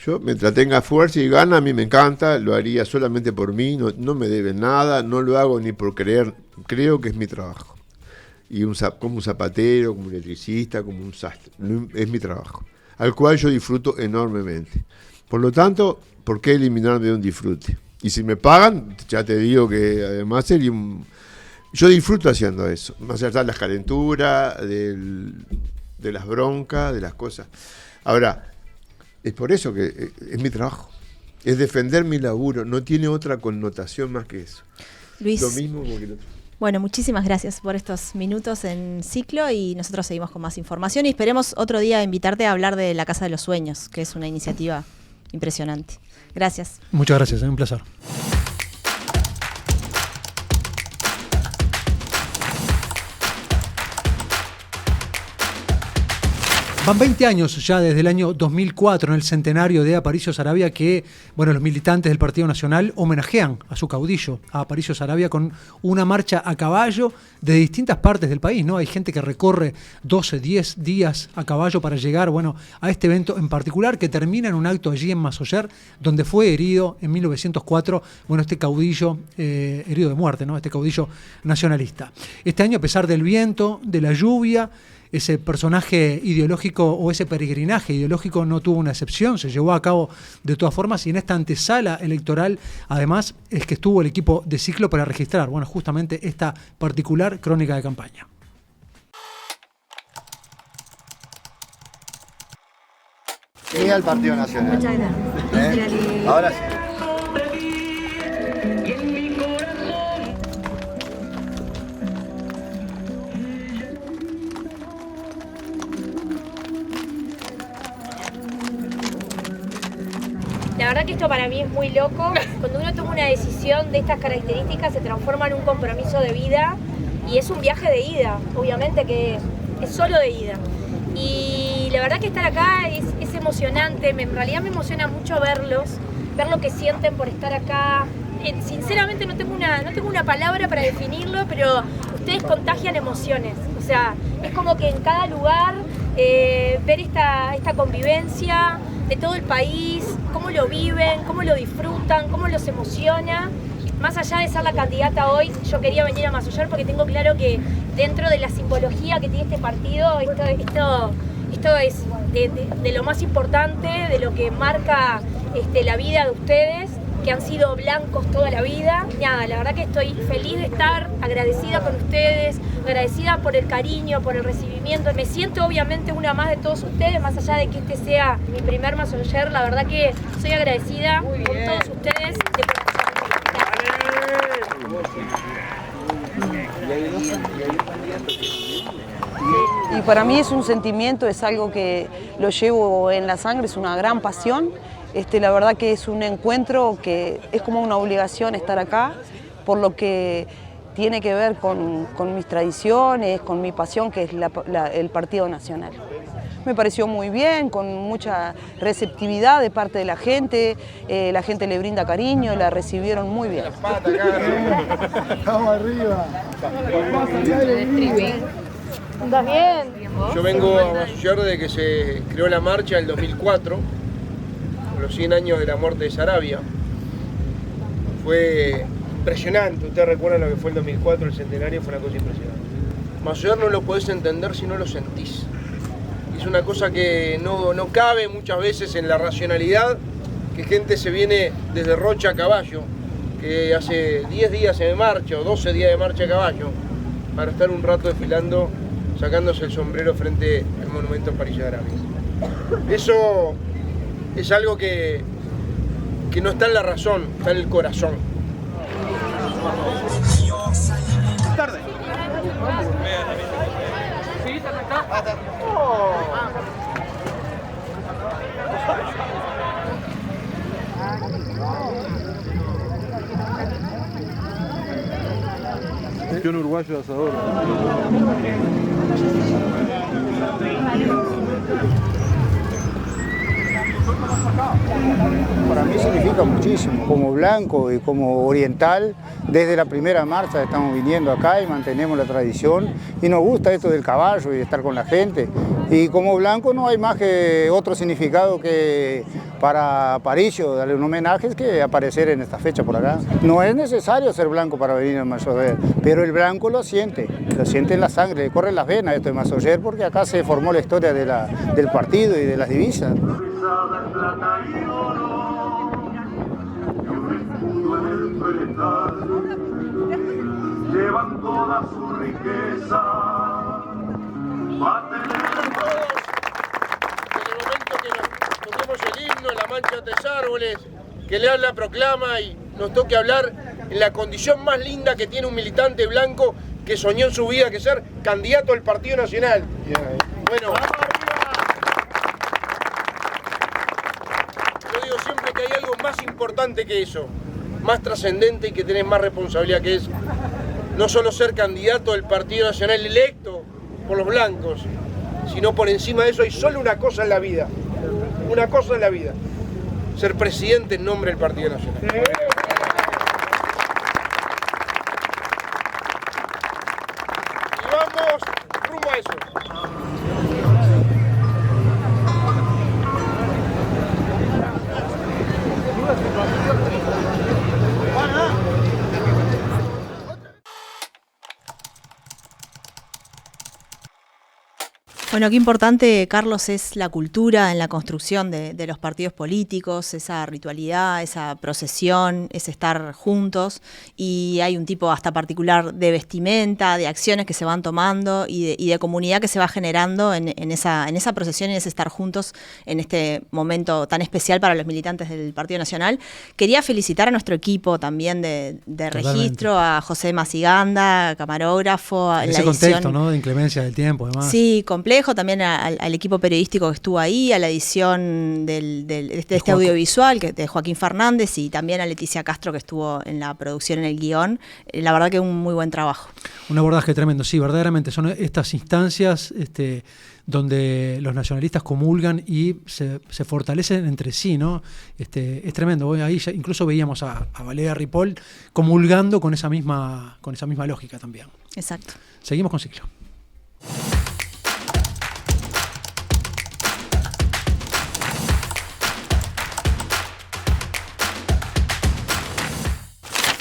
Yo, mientras tenga fuerza y gana, a mí me encanta, lo haría solamente por mí, no me deben nada, no lo hago ni por creer, creo que es mi trabajo. Y como un zapatero, como un electricista, como un sastre, es mi trabajo, al cual yo disfruto enormemente. Por lo tanto, ¿por qué eliminarme de un disfrute? Y si me pagan, ya te digo que además sería yo disfruto haciendo eso, más allá de las calenturas, de las broncas, de las cosas. Ahora, es por eso que es mi trabajo, es defender mi laburo, no tiene otra connotación más que eso. Luis, lo mismo que el otro. Bueno, muchísimas gracias por estos minutos en Ciclo y nosotros seguimos con más información y esperemos otro día invitarte a hablar de la Casa de los Sueños, que es una iniciativa impresionante. Gracias. Muchas gracias, un placer. Van 20 años ya desde el año 2004, en el centenario de Aparicio Saravia, que los militantes del Partido Nacional homenajean a su caudillo, a Aparicio Saravia, con una marcha a caballo de distintas partes del país, ¿no? Hay gente que recorre 12, 10 días a caballo para llegar a este evento en particular, que termina en un acto allí en Massoyer, donde fue herido en 1904, este caudillo herido de muerte, ¿no? Este caudillo nacionalista. Este año, a pesar del viento, de la lluvia, ese personaje ideológico o ese peregrinaje ideológico no tuvo una excepción, se llevó a cabo de todas formas, y en esta antesala electoral además es que estuvo el equipo de Ciclo para registrar justamente esta particular crónica de campaña. Y al Partido Nacional. Muchas gracias. Ahora sí. La verdad que esto para mí es muy loco. Cuando uno toma una decisión de estas características se transforma en un compromiso de vida y es un viaje de ida, obviamente que es solo de ida. Y la verdad que estar acá es emocionante, en realidad me emociona mucho verlos, ver lo que sienten por estar acá. Sinceramente no tengo una palabra para definirlo, pero ustedes contagian emociones. O sea, es como que en cada lugar ver esta convivencia de todo el país, cómo lo viven, cómo lo disfrutan, cómo los emociona. Más allá de ser la candidata hoy, yo quería venir a Massoyer porque tengo claro que dentro de la simbología que tiene este partido, esto es de lo más importante, de lo que marca la vida de ustedes, que han sido blancos toda la vida. Nada, la verdad que estoy feliz de estar, agradecida con ustedes, agradecida por el cariño, por el recibimiento. Me siento obviamente una más de todos ustedes, más allá de que este sea mi primer Massoyer, la verdad que soy agradecida con todos ustedes. Y para mí es un sentimiento, es algo que lo llevo en la sangre, es una gran pasión. La verdad que es un encuentro que es como una obligación estar acá, por lo que tiene que ver con mis tradiciones, con mi pasión, que es el Partido Nacional. Me pareció muy bien, con mucha receptividad de parte de la gente le brinda cariño, la recibieron muy bien. Vamos arriba. ¿Estás bien? Yo vengo a Massoyer desde que se creó la marcha en el 2004, por los 100 años de la muerte de Saravia. Fue impresionante, ustedes recuerdan lo que fue el 2004, el centenario, fue una cosa impresionante. Massoyer no lo podés entender si no lo sentís. Es una cosa que no cabe muchas veces en la racionalidad, que gente se viene desde Rocha a caballo, que hace 10 días de marcha o 12 días de marcha a caballo, para estar un rato desfilando, sacándose el sombrero frente al monumento Aparicio Saravia. Eso es algo que no está en la razón, está en el corazón. Tarde. Campeón uruguayo de asador. Para mí significa muchísimo, como blanco y como oriental, desde la primera marcha estamos viniendo acá y mantenemos la tradición y nos gusta esto del caballo y estar con la gente. Y como blanco no hay más que otro significado que para Aparicio, darle un homenaje, que aparecer en esta fecha por acá. No es necesario ser blanco para venir al Masoyer, pero el blanco lo siente en la sangre, le corre las venas esto de Masoyer, porque acá se formó la historia del partido y de las divisas. Llevan toda su riqueza. En el momento que nos toquemos el himno, la mancha de tres árboles, que lean la proclama y nos toque hablar en la condición más linda que tiene un militante blanco que soñó en su vida, que ser candidato al Partido Nacional. Bueno, yo digo siempre que hay algo más importante que eso, más trascendente y que tenés más responsabilidad, que es no solo ser candidato del Partido Nacional electo por los blancos, sino por encima de eso hay solo una cosa en la vida, ser presidente en nombre del Partido Nacional. Y vamos rumbo a eso. Bueno, qué importante, Carlos, es la cultura en la construcción de los partidos políticos, esa ritualidad, esa procesión, ese estar juntos, y hay un tipo hasta particular de vestimenta, de acciones que se van tomando y de comunidad que se va generando en esa procesión y en ese estar juntos en este momento tan especial para los militantes del Partido Nacional. Quería felicitar a nuestro equipo también de registro, a José Maciganda, camarógrafo, a en la ese edición, contexto, ¿no?, de inclemencia del tiempo, además. Sí, complejo. También al equipo periodístico que estuvo ahí, a la edición de este audiovisual de Joaquín Fernández, y también a Leticia Castro, que estuvo en la producción, en el guión. La verdad que un muy buen trabajo. Un abordaje tremendo, sí, verdaderamente son estas instancias donde los nacionalistas comulgan y se fortalecen entre sí, ¿no? Es tremendo. Ahí ya incluso veíamos a Valeria Ripoll comulgando con esa misma lógica también. Exacto. Seguimos con Ciclo.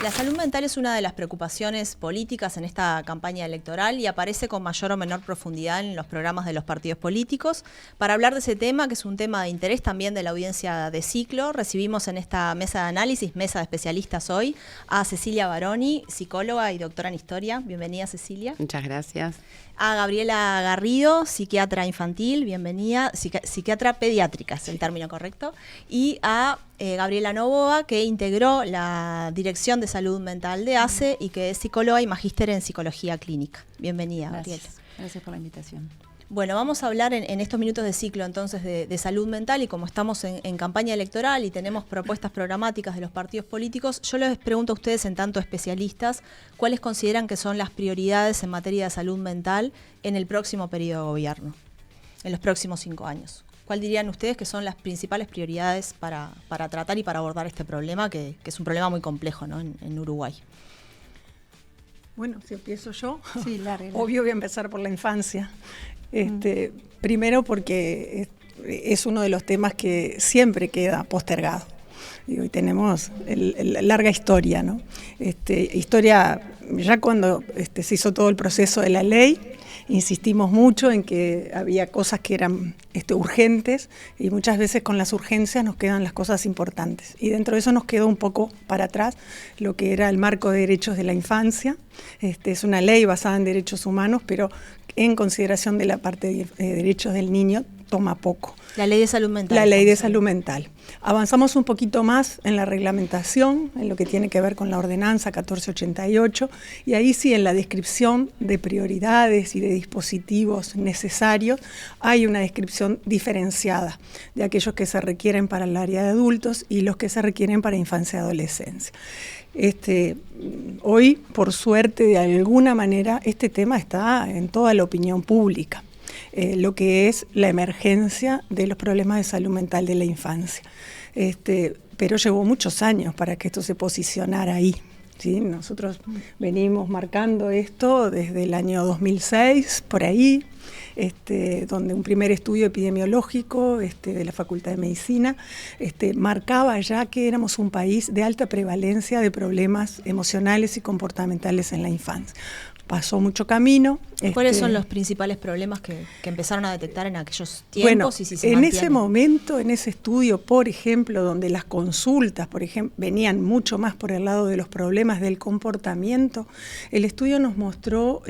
La salud mental es una de las preocupaciones políticas en esta campaña electoral y aparece con mayor o menor profundidad en los programas de los partidos políticos. Para hablar de ese tema, que es un tema de interés también de la audiencia de Ciclo, recibimos en esta mesa de análisis, mesa de especialistas hoy, a Cecilia Baroni, psicóloga y doctora en historia. Bienvenida, Cecilia. Muchas gracias. A Gabriela Garrido, psiquiatra infantil, bienvenida, psiquiatra pediátrica es el término correcto, y a Gabriela Novoa, que integró la Dirección de Salud Mental de ACE y que es psicóloga y magíster en psicología clínica. Bienvenida, Gabriela. Gracias por la invitación. Bueno, vamos a hablar en estos minutos de Ciclo entonces de salud mental, y como estamos en campaña electoral y tenemos propuestas programáticas de los partidos políticos, yo les pregunto a ustedes, en tanto especialistas, ¿cuáles consideran que son las prioridades en materia de salud mental en el próximo periodo de gobierno, en los próximos 5 años? ¿Cuál dirían ustedes que son las principales prioridades para tratar y para abordar este problema, que es un problema muy complejo, ¿no?, en Uruguay? Bueno, si empiezo yo, sí, larga. Obvio voy a empezar por la infancia. Primero porque es uno de los temas que siempre queda postergado. Y tenemos la larga historia, ¿no? Historia, ya cuando se hizo todo el proceso de la ley, insistimos mucho en que había cosas que eran urgentes, y muchas veces con las urgencias nos quedan las cosas importantes. Y dentro de eso nos quedó un poco para atrás lo que era el marco de derechos de la infancia. Es una ley basada en derechos humanos, pero en consideración de la parte de derechos del niño toma poco. La ley de salud mental. La ley de salud mental. Avanzamos un poquito más en la reglamentación, en lo que tiene que ver con la ordenanza 1488, y ahí sí, en la descripción de prioridades y de dispositivos necesarios, hay una descripción diferenciada de aquellos que se requieren para el área de adultos y los que se requieren para infancia y adolescencia. Hoy, por suerte, de alguna manera, este tema está en toda la opinión pública. Lo que es la emergencia de los problemas de salud mental de la infancia. Pero llevó muchos años para que esto se posicionara ahí. ¿sí? Nosotros venimos marcando esto desde el año 2006, por ahí, donde un primer estudio epidemiológico de la Facultad de Medicina marcaba ya que éramos un país de alta prevalencia de problemas emocionales y comportamentales en la infancia. Pasó mucho camino. ¿Cuáles son los principales problemas que empezaron a detectar en aquellos tiempos? Bueno, y si se en mantienen? ese momento, en ese estudio, por ejemplo, donde las consultas, por ejemplo, venían mucho más por el lado de los problemas del comportamiento, el estudio nos mostró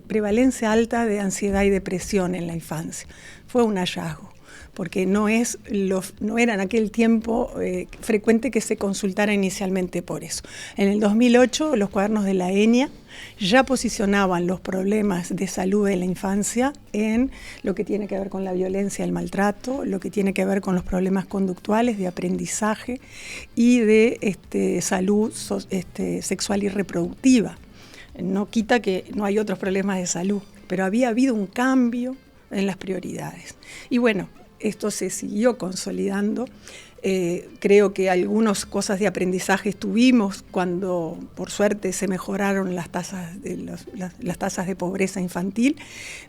prevalencia alta de ansiedad y depresión en la infancia. Fue un hallazgo, porque no era en aquel tiempo frecuente que se consultara inicialmente por eso. En el 2008, los cuadernos de la ENIA ya posicionaban los problemas de salud de la infancia en lo que tiene que ver con la violencia, el maltrato, lo que tiene que ver con los problemas conductuales, de aprendizaje y de salud sexual y reproductiva. No quita que no hay otros problemas de salud, pero había habido un cambio en las prioridades. Y bueno, esto se siguió consolidando. Creo que algunas cosas de aprendizaje tuvimos cuando, por suerte, se mejoraron las tasas de pobreza infantil,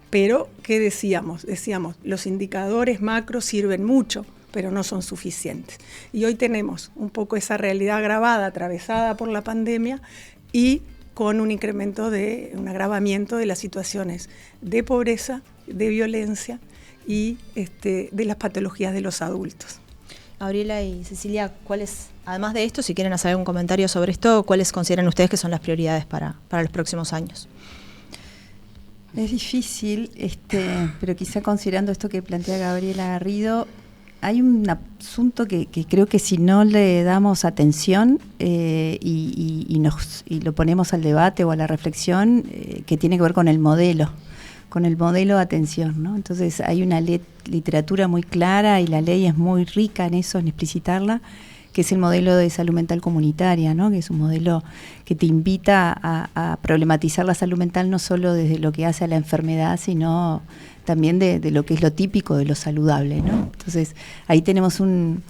pero ¿qué decíamos? Decíamos, los indicadores macro sirven mucho, pero no son suficientes. Y hoy tenemos un poco esa realidad agravada, atravesada por la pandemia, y con un incremento un agravamiento de las situaciones de pobreza, de violencia y de las patologías de los adultos. Gabriela y Cecilia, además de esto, si quieren hacer algún comentario sobre esto, ¿cuáles consideran ustedes que son las prioridades para los próximos años? Es difícil, pero quizá considerando esto que plantea Gabriela Garrido, hay un asunto que creo que si no le damos atención y lo ponemos al debate o a la reflexión, que tiene que ver con el modelo de atención, ¿no? Entonces hay una literatura muy clara y la ley es muy rica en eso, en explicitarla, que es el modelo de salud mental comunitaria, ¿no? Que es un modelo que te invita a problematizar la salud mental no solo desde lo que hace a la enfermedad, sino también de lo que es lo típico de lo saludable, ¿no? Entonces ahí tenemos un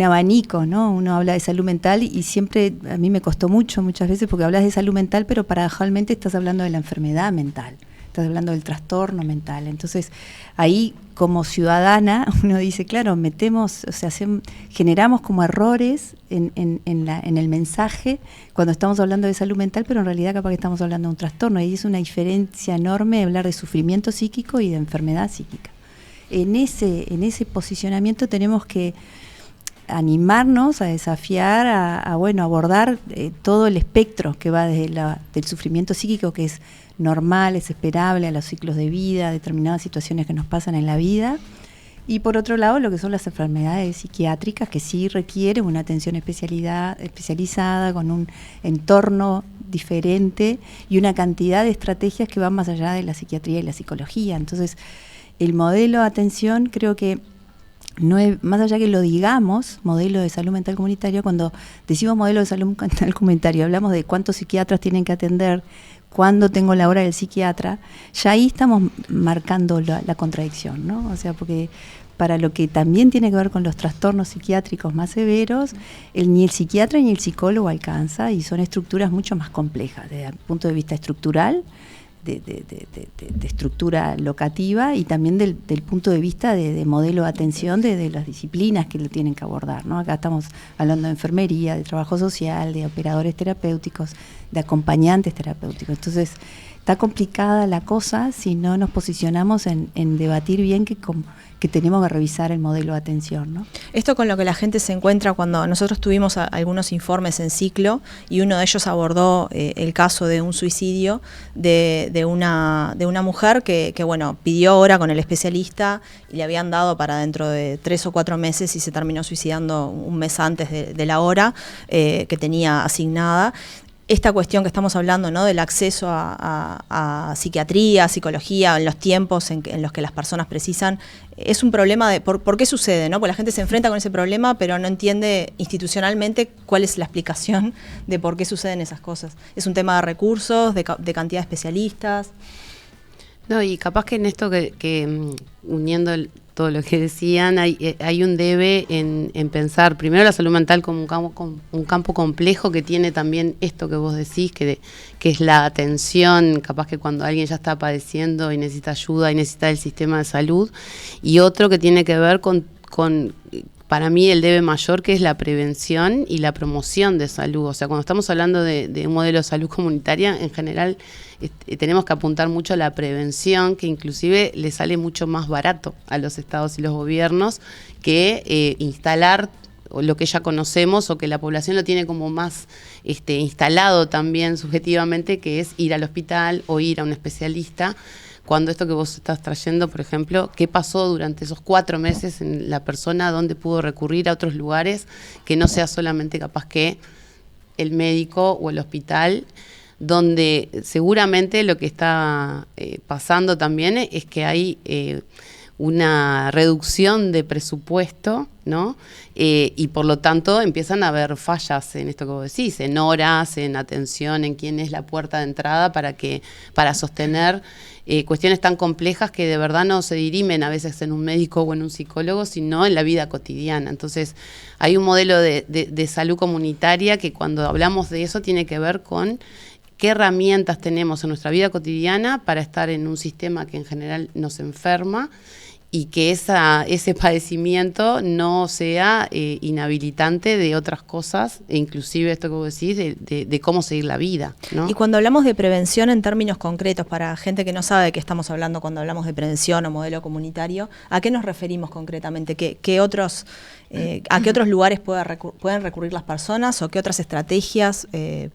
abanico, ¿no? Uno habla de salud mental y siempre, a mí me costó muchas veces, porque hablas de salud mental, pero paradojalmente estás hablando de la enfermedad mental. Estás hablando del trastorno mental. Entonces, ahí como ciudadana, uno dice, claro, generamos como errores en el mensaje cuando estamos hablando de salud mental, pero en realidad capaz que estamos hablando de un trastorno. Y es una diferencia enorme hablar de sufrimiento psíquico y de enfermedad psíquica. En ese posicionamiento tenemos que animarnos a desafiar, a abordar todo el espectro que va desde del sufrimiento psíquico, que es normal, es esperable a los ciclos de vida, determinadas situaciones que nos pasan en la vida, y por otro lado lo que son las enfermedades psiquiátricas, que sí requieren una atención especializada, con un entorno diferente y una cantidad de estrategias que van más allá de la psiquiatría y la psicología. Entonces, el modelo de atención creo que no es, más allá que lo digamos, modelo de salud mental comunitario, cuando decimos modelo de salud mental comunitario, hablamos de cuántos psiquiatras tienen que atender, cuándo tengo la hora del psiquiatra, ya ahí estamos marcando la contradicción, ¿no? O sea, porque para lo que también tiene que ver con los trastornos psiquiátricos más severos, ni el psiquiatra ni el psicólogo alcanza, y son estructuras mucho más complejas desde el punto de vista estructural, de estructura locativa, y también del punto de vista de modelo de atención de las disciplinas que lo tienen que abordar, ¿no? Acá estamos hablando de enfermería, de trabajo social, de operadores terapéuticos, de acompañantes terapéuticos. Entonces, está complicada la cosa si no nos posicionamos en debatir bien que tenemos que revisar el modelo de atención, ¿no? Esto con lo que la gente se encuentra cuando nosotros tuvimos algunos informes en ciclo, y uno de ellos abordó el caso de un suicidio de una mujer que bueno, pidió hora con el especialista y le habían dado para dentro de 3 o 4 meses, y se terminó suicidando un mes antes de la hora que tenía asignada. Esta cuestión que estamos hablando, ¿no?, del acceso a psiquiatría, psicología, en los tiempos en los que las personas precisan, es un problema de por qué sucede, ¿no? Porque la gente se enfrenta con ese problema, pero no entiende institucionalmente cuál es la explicación de por qué suceden esas cosas. Es un tema de recursos, de cantidad de especialistas. No, y capaz que en esto que uniendo todo lo que decían, hay un debe en pensar primero la salud mental como un campo complejo que tiene también esto que vos decís, que es la atención, capaz que cuando alguien ya está padeciendo y necesita ayuda y necesita el sistema de salud, y otro que tiene que ver con para mí el debe mayor, que es la prevención y la promoción de salud. O sea, cuando estamos hablando de un modelo de salud comunitaria, en general tenemos que apuntar mucho a la prevención, que inclusive le sale mucho más barato a los estados y los gobiernos que instalar lo que ya conocemos o que la población lo tiene como más instalado también subjetivamente, que es ir al hospital o ir a un especialista. Cuando esto que vos estás trayendo, por ejemplo, ¿qué pasó durante esos 4 meses en la persona? ¿Dónde pudo recurrir a otros lugares que no sea solamente capaz que el médico o el hospital? Donde seguramente lo que está pasando también es que hay una reducción de presupuesto, ¿no? Y por lo tanto empiezan a haber fallas en esto que vos decís, en horas, en atención, en quién es la puerta de entrada para sostener cuestiones tan complejas que de verdad no se dirimen a veces en un médico o en un psicólogo, sino en la vida cotidiana. Entonces hay un modelo de salud comunitaria que cuando hablamos de eso tiene que ver con qué herramientas tenemos en nuestra vida cotidiana para estar en un sistema que en general nos enferma y que ese padecimiento no sea inhabilitante de otras cosas, e inclusive esto que vos decís, de cómo seguir la vida, ¿no? Y cuando hablamos de prevención en términos concretos, para gente que no sabe de qué estamos hablando cuando hablamos de prevención o modelo comunitario, ¿a qué nos referimos concretamente? ¿A qué otros lugares pueden recurrir las personas o qué otras estrategias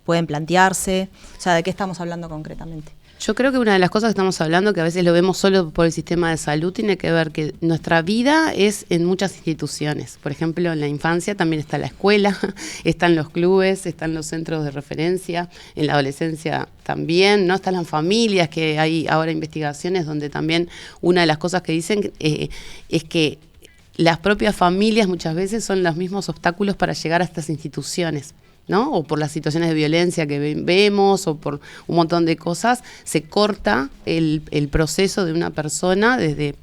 pueden plantearse? O sea, ¿de qué estamos hablando concretamente? Yo creo que una de las cosas que estamos hablando, que a veces lo vemos solo por el sistema de salud, tiene que ver que nuestra vida es en muchas instituciones. Por ejemplo, en la infancia también está la escuela, están los clubes, están los centros de referencia, en la adolescencia también, ¿no? Están las familias, que hay ahora investigaciones donde también una de las cosas que dicen es que las propias familias muchas veces son los mismos obstáculos para llegar a estas instituciones, ¿no? O por las situaciones de violencia que vemos o por un montón de cosas, se corta el proceso de una persona desde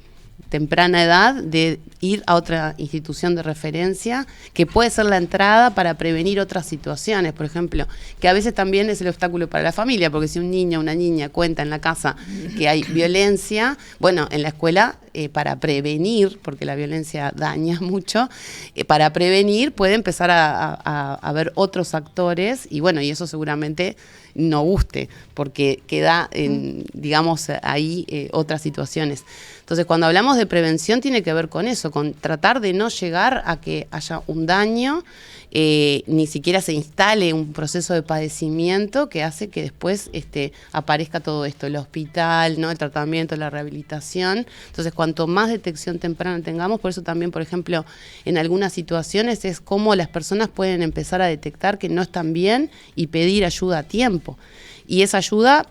temprana edad de ir a otra institución de referencia que puede ser la entrada para prevenir otras situaciones, por ejemplo, que a veces también es el obstáculo para la familia, porque si un niño o una niña cuenta en la casa que hay violencia, bueno, en la escuela para prevenir, porque la violencia daña mucho, para prevenir puede empezar a ver otros actores y bueno, y eso seguramente no guste, porque queda, digamos, ahí otras situaciones. Entonces, cuando hablamos de prevención tiene que ver con eso, con tratar de no llegar a que haya un daño, ni siquiera se instale un proceso de padecimiento que hace que después aparezca todo esto, el hospital, ¿no? El tratamiento, la rehabilitación. Entonces, cuanto más detección temprana tengamos, por eso también, por ejemplo, en algunas situaciones es cómo las personas pueden empezar a detectar que no están bien y pedir ayuda a tiempo. Y esa ayuda,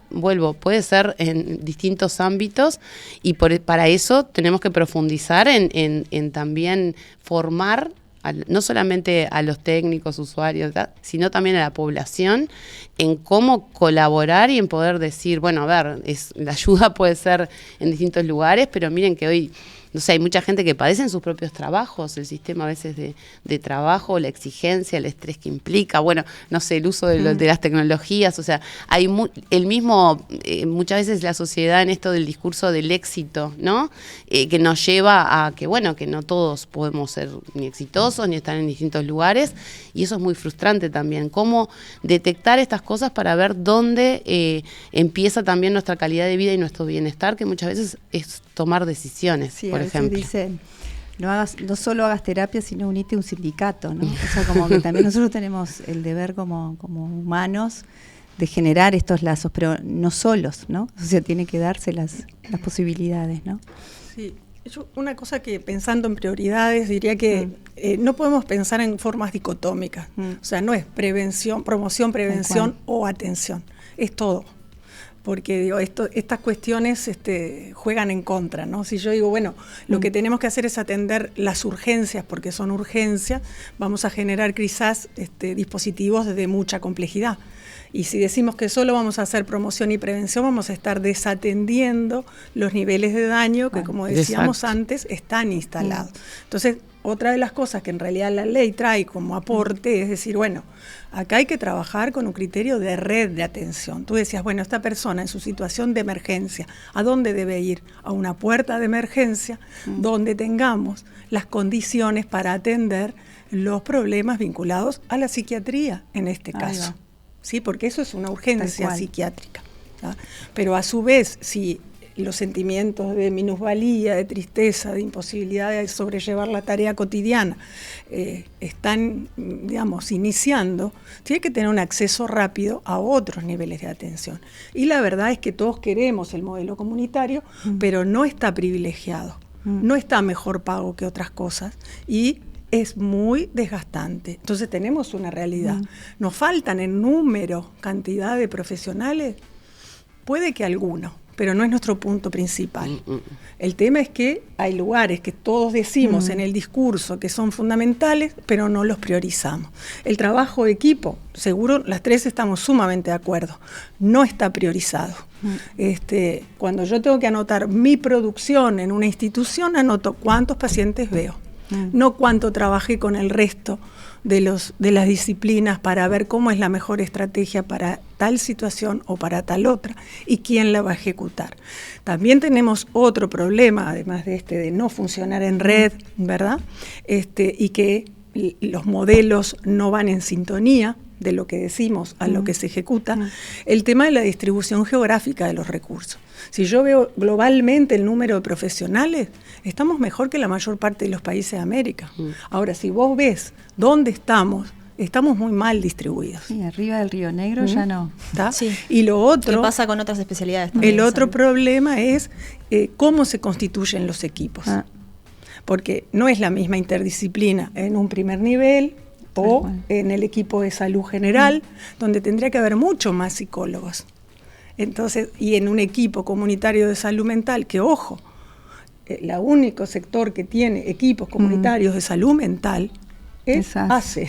puede ser en distintos ámbitos y para eso tenemos que profundizar en también formar no solamente a los técnicos, usuarios, sino también a la población en cómo colaborar y en poder decir, bueno, a ver, la ayuda puede ser en distintos lugares, pero miren que hoy, no sé, hay mucha gente que padece en sus propios trabajos, el sistema a veces de trabajo, la exigencia, el estrés que implica, bueno, no sé, el uso de las tecnologías, o sea, hay muchas veces la sociedad en esto del discurso del éxito, ¿no? Que nos lleva a que, bueno, que no todos podemos ser ni exitosos ni estar en distintos lugares, y eso es muy frustrante también, cómo detectar estas cosas para ver dónde empieza también nuestra calidad de vida y nuestro bienestar, que muchas veces es tomar decisiones, sí, por ejemplo. Dicen, no solo hagas terapia, sino unite a un sindicato, ¿no? O sea, como que también nosotros tenemos el deber como humanos de generar estos lazos, pero no solos, ¿no? O sea, tiene que darse las posibilidades, ¿no? Sí. Yo una cosa que pensando en prioridades diría que no podemos pensar en formas dicotómicas. O sea, no es promoción, prevención o atención. Es todo. Porque digo, estas cuestiones juegan en contra, ¿no? Si yo digo, bueno, lo que tenemos que hacer es atender las urgencias, porque son urgencias, vamos a generar quizás dispositivos de mucha complejidad. Y si decimos que solo vamos a hacer promoción y prevención, vamos a estar desatendiendo los niveles de daño que, como decíamos antes, están instalados. Entonces, otra de las cosas que en realidad la ley trae como aporte es decir, bueno, acá hay que trabajar con un criterio de red de atención. Tú decías, bueno, esta persona en su situación de emergencia, ¿a dónde debe ir? A una puerta de emergencia donde tengamos las condiciones para atender los problemas vinculados a la psiquiatría en este caso. ¿Sí? Porque eso es una urgencia psiquiátrica. ¿tá? Pero a su vez, si los sentimientos de minusvalía, de tristeza, de imposibilidad de sobrellevar la tarea cotidiana están, digamos, iniciando, tiene que tener un acceso rápido a otros niveles de atención. Y la verdad es que todos queremos el modelo comunitario, pero no está privilegiado, no está mejor pago que otras cosas y es muy desgastante. Entonces tenemos una realidad. Nos faltan en número, cantidad de profesionales, puede que alguno, pero no es nuestro punto principal. El tema es que hay lugares que todos decimos en el discurso que son fundamentales, pero no los priorizamos. El trabajo de equipo, seguro las tres estamos sumamente de acuerdo, no está priorizado. Cuando yo tengo que anotar mi producción en una institución, anoto cuántos pacientes veo, no cuánto trabajé con el resto de las disciplinas para ver cómo es la mejor estrategia para tal situación o para tal otra y quién la va a ejecutar. También tenemos otro problema, además de no funcionar en red, ¿verdad? Y que los modelos no van en sintonía de lo que decimos a lo que se ejecuta, el tema de la distribución geográfica de los recursos. Si yo veo globalmente el número de profesionales, estamos mejor que la mayor parte de los países de América. Ahora, si vos ves dónde estamos muy mal distribuidos. Sí, arriba del Río Negro ya no. Sí. Y lo otro... ¿Qué pasa con otras especialidades también? El otro problema es cómo se constituyen los equipos. Porque no es la misma interdisciplina en un primer nivel o en el equipo de salud general, donde tendría que haber mucho más psicólogos. Entonces, y en un equipo comunitario de salud mental, que ojo, el único sector que tiene equipos comunitarios de salud mental es ACE.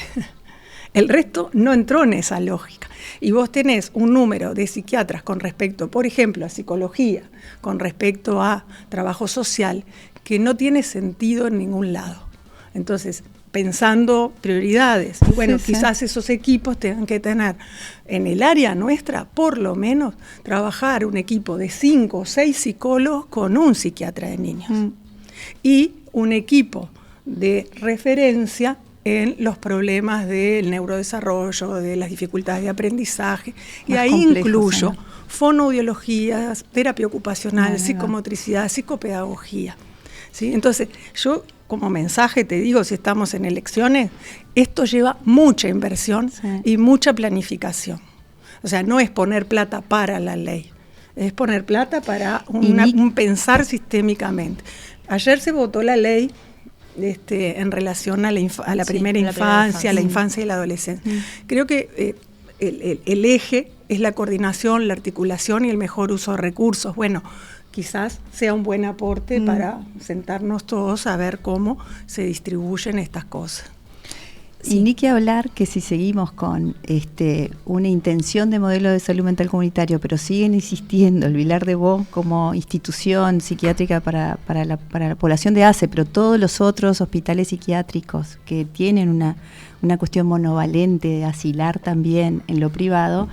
El resto no entró en esa lógica. Y vos tenés un número de psiquiatras con respecto, por ejemplo, a psicología, con respecto a trabajo social, que no tiene sentido en ningún lado. Entonces, pensando prioridades, bueno, quizás esos equipos tengan que tener en el área nuestra, por lo menos, trabajar un equipo de 5 o 6 psicólogos con un psiquiatra de niños. Y un equipo de referencia en los problemas del neurodesarrollo, de las dificultades de aprendizaje, y ahí incluyo fonoaudiología, terapia ocupacional, psicomotricidad, psicopedagogía. ¿Sí? Entonces, yo como mensaje te digo, si estamos en elecciones, esto lleva mucha inversión y mucha planificación. O sea, no es poner plata para la ley, es poner plata para un pensar sistémicamente. Ayer se votó la ley en relación a la primera infancia, a la infancia y la adolescencia. Creo que el eje es la coordinación, la articulación y el mejor uso de recursos. Bueno, quizás sea un buen aporte para sentarnos todos a ver cómo se distribuyen estas cosas. Y ni que hablar que si seguimos con una intención de modelo de salud mental comunitario, pero siguen insistiendo el Vilar de Bo como institución psiquiátrica para la población de ACE, pero todos los otros hospitales psiquiátricos que tienen una cuestión monovalente de asilar también en lo privado,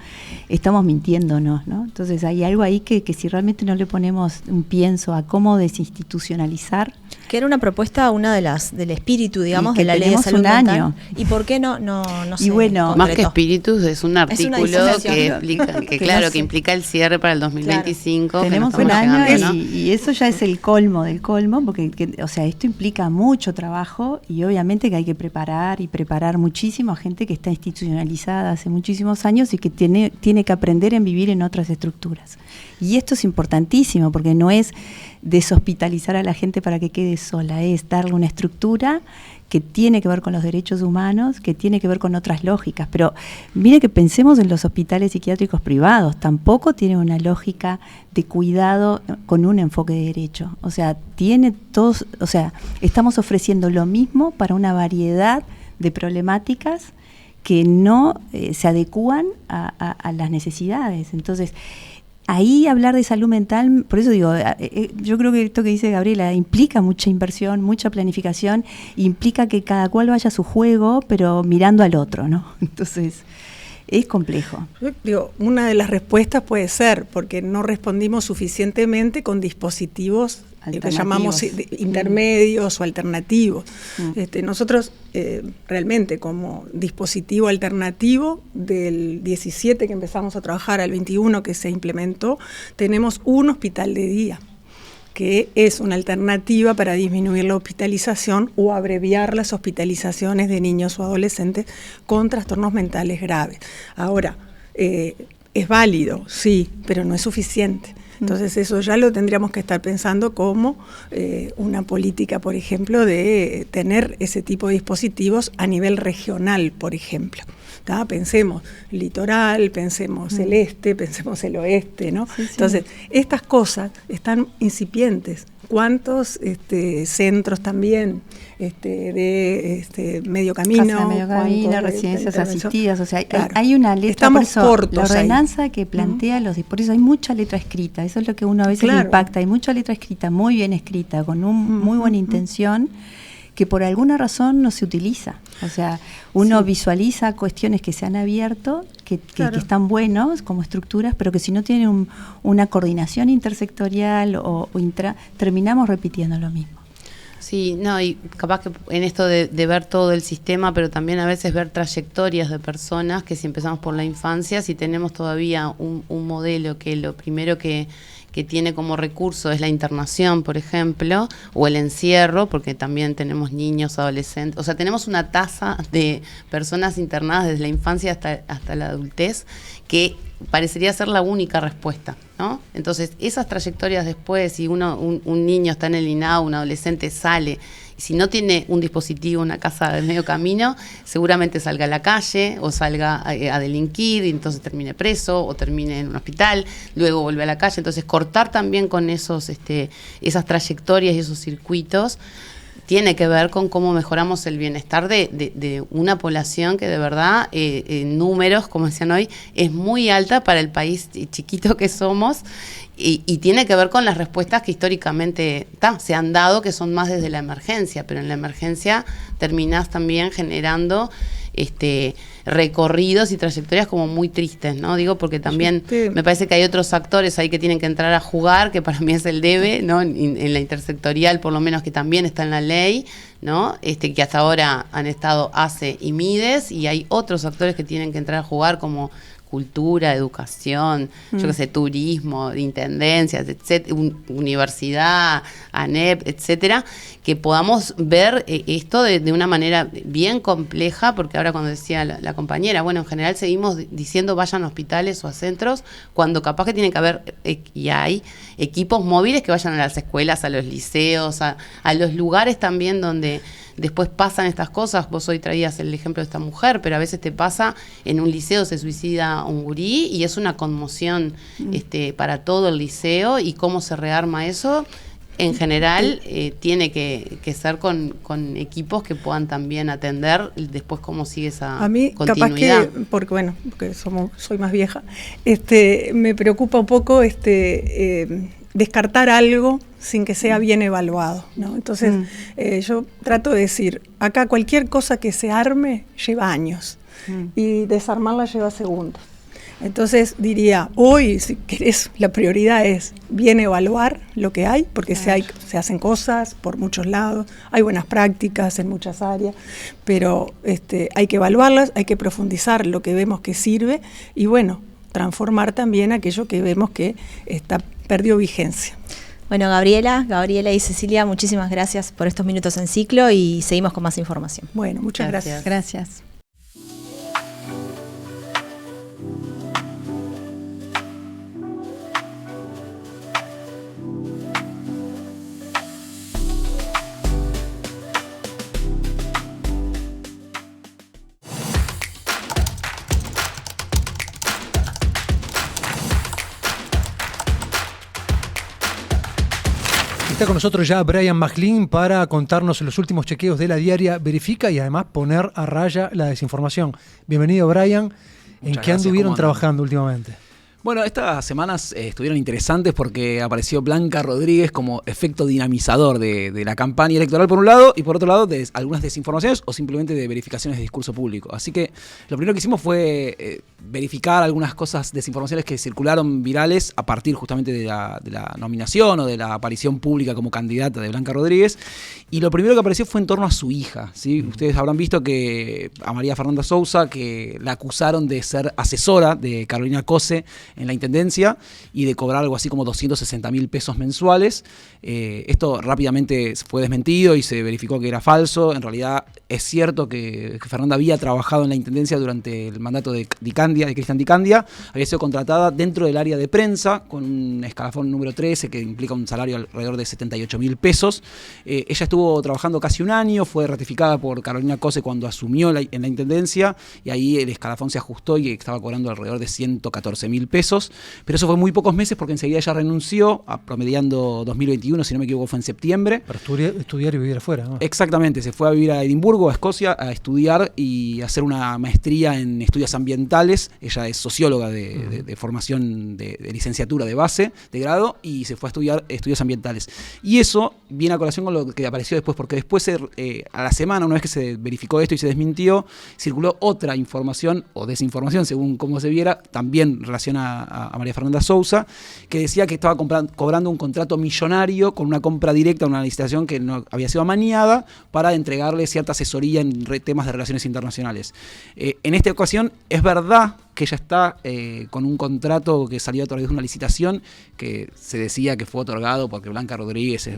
estamos mintiéndonos, ¿no? Entonces hay algo ahí que si realmente no le ponemos un pienso a cómo desinstitucionalizar. Que era una propuesta, una del espíritu, digamos, de la ley de salud mental. Año. ¿Y por qué no se bueno, más que espíritu, es un artículo que explica, que implica el cierre para el 2025. Claro. Tenemos un año, ¿no? y eso ya es el colmo del colmo, porque o sea, esto implica mucho trabajo y obviamente que hay que preparar muchísimo a gente que está institucionalizada hace muchísimos años y que tiene que aprender en vivir en otras estructuras. Y esto es importantísimo porque no es deshospitalizar a la gente para que quede sola, es darle una estructura que tiene que ver con los derechos humanos, que tiene que ver con otras lógicas. Pero mire que pensemos en los hospitales psiquiátricos privados, tampoco tienen una lógica de cuidado con un enfoque de derecho. O sea, estamos ofreciendo lo mismo para una variedad de problemáticas que no se adecúan a las necesidades. Entonces, ahí hablar de salud mental, por eso digo, yo creo que esto que dice Gabriela implica mucha inversión, mucha planificación, implica que cada cual vaya a su juego, pero mirando al otro, ¿no? Entonces, es complejo. Yo digo, una de las respuestas puede ser porque no respondimos suficientemente con dispositivos que llamamos intermedios o alternativos. Nosotros realmente como dispositivo alternativo del 17 que empezamos a trabajar al 21 que se implementó, tenemos un hospital de día, que es una alternativa para disminuir la hospitalización o abreviar las hospitalizaciones de niños o adolescentes con trastornos mentales graves. Ahora, es válido, sí, pero no es suficiente. Entonces eso ya lo tendríamos que estar pensando como una política, por ejemplo, de tener ese tipo de dispositivos a nivel regional, por ejemplo. Pensemos litoral, pensemos el este, pensemos el oeste, ¿no? Sí, sí. Entonces, estas cosas están incipientes. ¿Cuántos centros también de medio camino? Casa de medio camino, residencias asistidas, o sea, claro. Hay una letra, estamos por eso, cortos la ordenanza ahí que plantea por eso hay mucha letra escrita, eso es lo que uno a veces le impacta, hay mucha letra escrita, muy bien escrita, con muy buena intención, que por alguna razón no se utiliza. O sea, uno visualiza cuestiones que se han abierto, que están buenos como estructuras, pero que si no tienen una coordinación intersectorial terminamos repitiendo lo mismo. Sí, no, y capaz que en esto de ver todo el sistema, pero también a veces ver trayectorias de personas, que si empezamos por la infancia, si tenemos todavía un modelo que lo primero que tiene como recurso es la internación, por ejemplo, o el encierro, porque también tenemos niños, adolescentes, o sea, tenemos una tasa de personas internadas desde la infancia hasta la adultez que parecería ser la única respuesta, ¿no? Entonces, esas trayectorias después, si un niño está en el INAO, un adolescente sale, y si no tiene un dispositivo, una casa de medio camino, seguramente salga a la calle o salga a delinquir y entonces termine preso o termine en un hospital, luego vuelve a la calle. Entonces, cortar también con esas trayectorias y esos circuitos tiene que ver con cómo mejoramos el bienestar de una población que de verdad, en números, como decían hoy, es muy alta para el país chiquito que somos y tiene que ver con las respuestas que históricamente se han dado, que son más desde la emergencia, pero en la emergencia terminás también generando recorridos y trayectorias como muy tristes, ¿no? Digo, porque también me parece que hay otros actores ahí que tienen que entrar a jugar, que para mí es el debe, ¿no? En la intersectorial, por lo menos, que también está en la ley, ¿no? Que hasta ahora han estado ACE y MIDES, y hay otros actores que tienen que entrar a jugar como cultura, educación, yo qué sé, turismo, intendencias, etcétera, universidad, ANEP, etcétera, que podamos ver esto de una manera bien compleja, porque ahora cuando decía la compañera, bueno, en general seguimos diciendo vayan a hospitales o a centros, cuando capaz que tiene que haber, y hay equipos móviles que vayan a las escuelas, a los liceos, a los lugares también donde después pasan estas cosas. Vos hoy traías el ejemplo de esta mujer, pero a veces te pasa, en un liceo se suicida un gurí y es una conmoción para todo el liceo, y cómo se rearma eso. En general, tiene que ser con equipos que puedan también atender después cómo sigue esa continuidad. A mí, capaz que, porque soy más vieja, me preocupa un poco descartar algo sin que sea bien evaluado, ¿no? Entonces, yo trato de decir, acá cualquier cosa que se arme lleva años y desarmarla lleva segundos. Entonces diría, hoy, si querés, la prioridad es bien evaluar lo que hay, porque se hacen cosas por muchos lados, hay buenas prácticas en muchas áreas, pero hay que evaluarlas, hay que profundizar lo que vemos que sirve y, bueno, transformar también aquello que vemos que perdió vigencia. Bueno, Gabriela y Cecilia, muchísimas gracias por estos minutos en ciclo y seguimos con más información. Bueno, muchas gracias. Gracias. Está con nosotros ya Brian Machlin para contarnos los últimos chequeos de la diaria Verifica y además poner a raya la desinformación. Bienvenido, Brian. ¿En qué anduvieron trabajando últimamente? Bueno, estas semanas estuvieron interesantes porque apareció Blanca Rodríguez como efecto dinamizador de la campaña electoral por un lado y por otro lado de algunas desinformaciones o simplemente de verificaciones de discurso público. Así que lo primero que hicimos fue verificar algunas cosas, desinformaciones que circularon virales a partir justamente de la nominación o de la aparición pública como candidata de Blanca Rodríguez. Y lo primero que apareció fue en torno a su hija, ¿sí? Ustedes habrán visto que a María Fernanda Sousa, que la acusaron de ser asesora de Carolina Cose en la Intendencia y de cobrar algo así como 260.000 pesos mensuales. Esto rápidamente fue desmentido y se verificó que era falso. En realidad es cierto que Fernanda había trabajado en la Intendencia durante el mandato de Cristian Di Candia, había sido contratada dentro del área de prensa con un escalafón número 13 que implica un salario alrededor de 78.000 pesos. Ella estuvo trabajando casi un año, fue ratificada por Carolina Cose cuando asumió en la Intendencia y ahí el escalafón se ajustó y estaba cobrando alrededor de 114.000 pesos, pero eso fue muy pocos meses porque enseguida ella renunció, promediando 2021, si no me equivoco fue en septiembre. Para estudiar y vivir afuera, ¿no? Exactamente, se fue a vivir a Edimburgo, a Escocia, a estudiar y hacer una maestría en estudios ambientales. Ella es socióloga de formación de licenciatura de base, de grado, y se fue a estudiar estudios ambientales. Y eso viene a colación con lo que apareció después, porque después a la semana, una vez que se verificó esto y se desmintió, circuló otra información o desinformación, según cómo se viera, también en relación a María Fernanda Sousa, que decía que estaba cobrando un contrato millonario con una compra directa, una licitación que no había sido amañada para entregarle cierta asesoría en temas de relaciones internacionales. En esta ocasión es verdad que ella está con un contrato que salió a través de una licitación que se decía que fue otorgado porque Blanca Rodríguez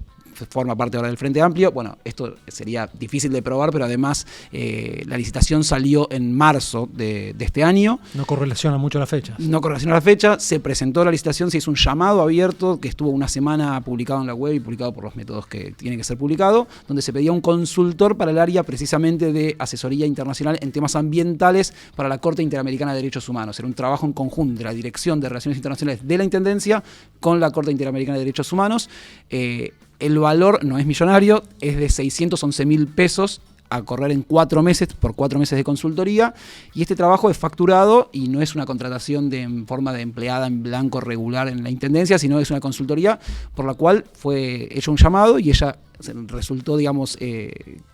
forma parte ahora del Frente Amplio. Bueno, esto sería difícil de probar, pero además la licitación salió en marzo de este año. No correlaciona mucho la fecha. No correlaciona la fecha, se presentó la licitación, se hizo un llamado abierto que estuvo una semana publicado en la web y publicado por los métodos que tiene que ser publicado, donde se pedía un consultor para el área precisamente de asesoría internacional en temas ambientales para la Corte Interamericana de Derechos Humanos. Era un trabajo en conjunto de la Dirección de Relaciones Internacionales de la Intendencia con la Corte Interamericana de Derechos Humanos. El valor no es millonario, es de 611.000 pesos a correr en 4 meses, por 4 meses de consultoría, y este trabajo es facturado y no es una contratación en forma de empleada en blanco regular en la Intendencia, sino es una consultoría por la cual fue hecho un llamado y ella resultó, digamos,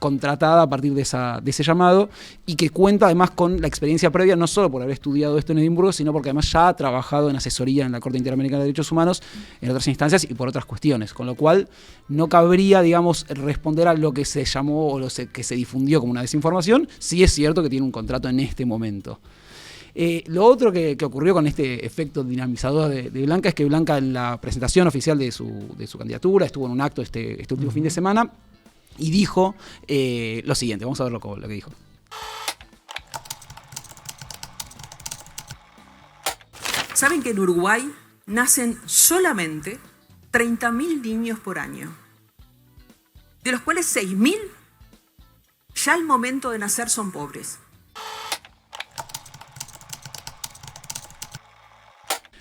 contratada a partir de ese llamado, y que cuenta además con la experiencia previa, no solo por haber estudiado esto en Edimburgo, sino porque además ya ha trabajado en asesoría en la Corte Interamericana de Derechos Humanos en otras instancias y por otras cuestiones, con lo cual no cabría, digamos, responder a lo que se llamó o que se difundió como una desinformación. Sí es cierto que tiene un contrato en este momento. Lo otro que ocurrió con este efecto dinamizador de Blanca es que Blanca, en la presentación oficial de su candidatura, estuvo en un acto este último fin de semana y dijo lo siguiente. Vamos a ver lo que dijo. ¿Saben que en Uruguay nacen solamente 30.000 niños por año? De los cuales 6.000 ya al momento de nacer son pobres.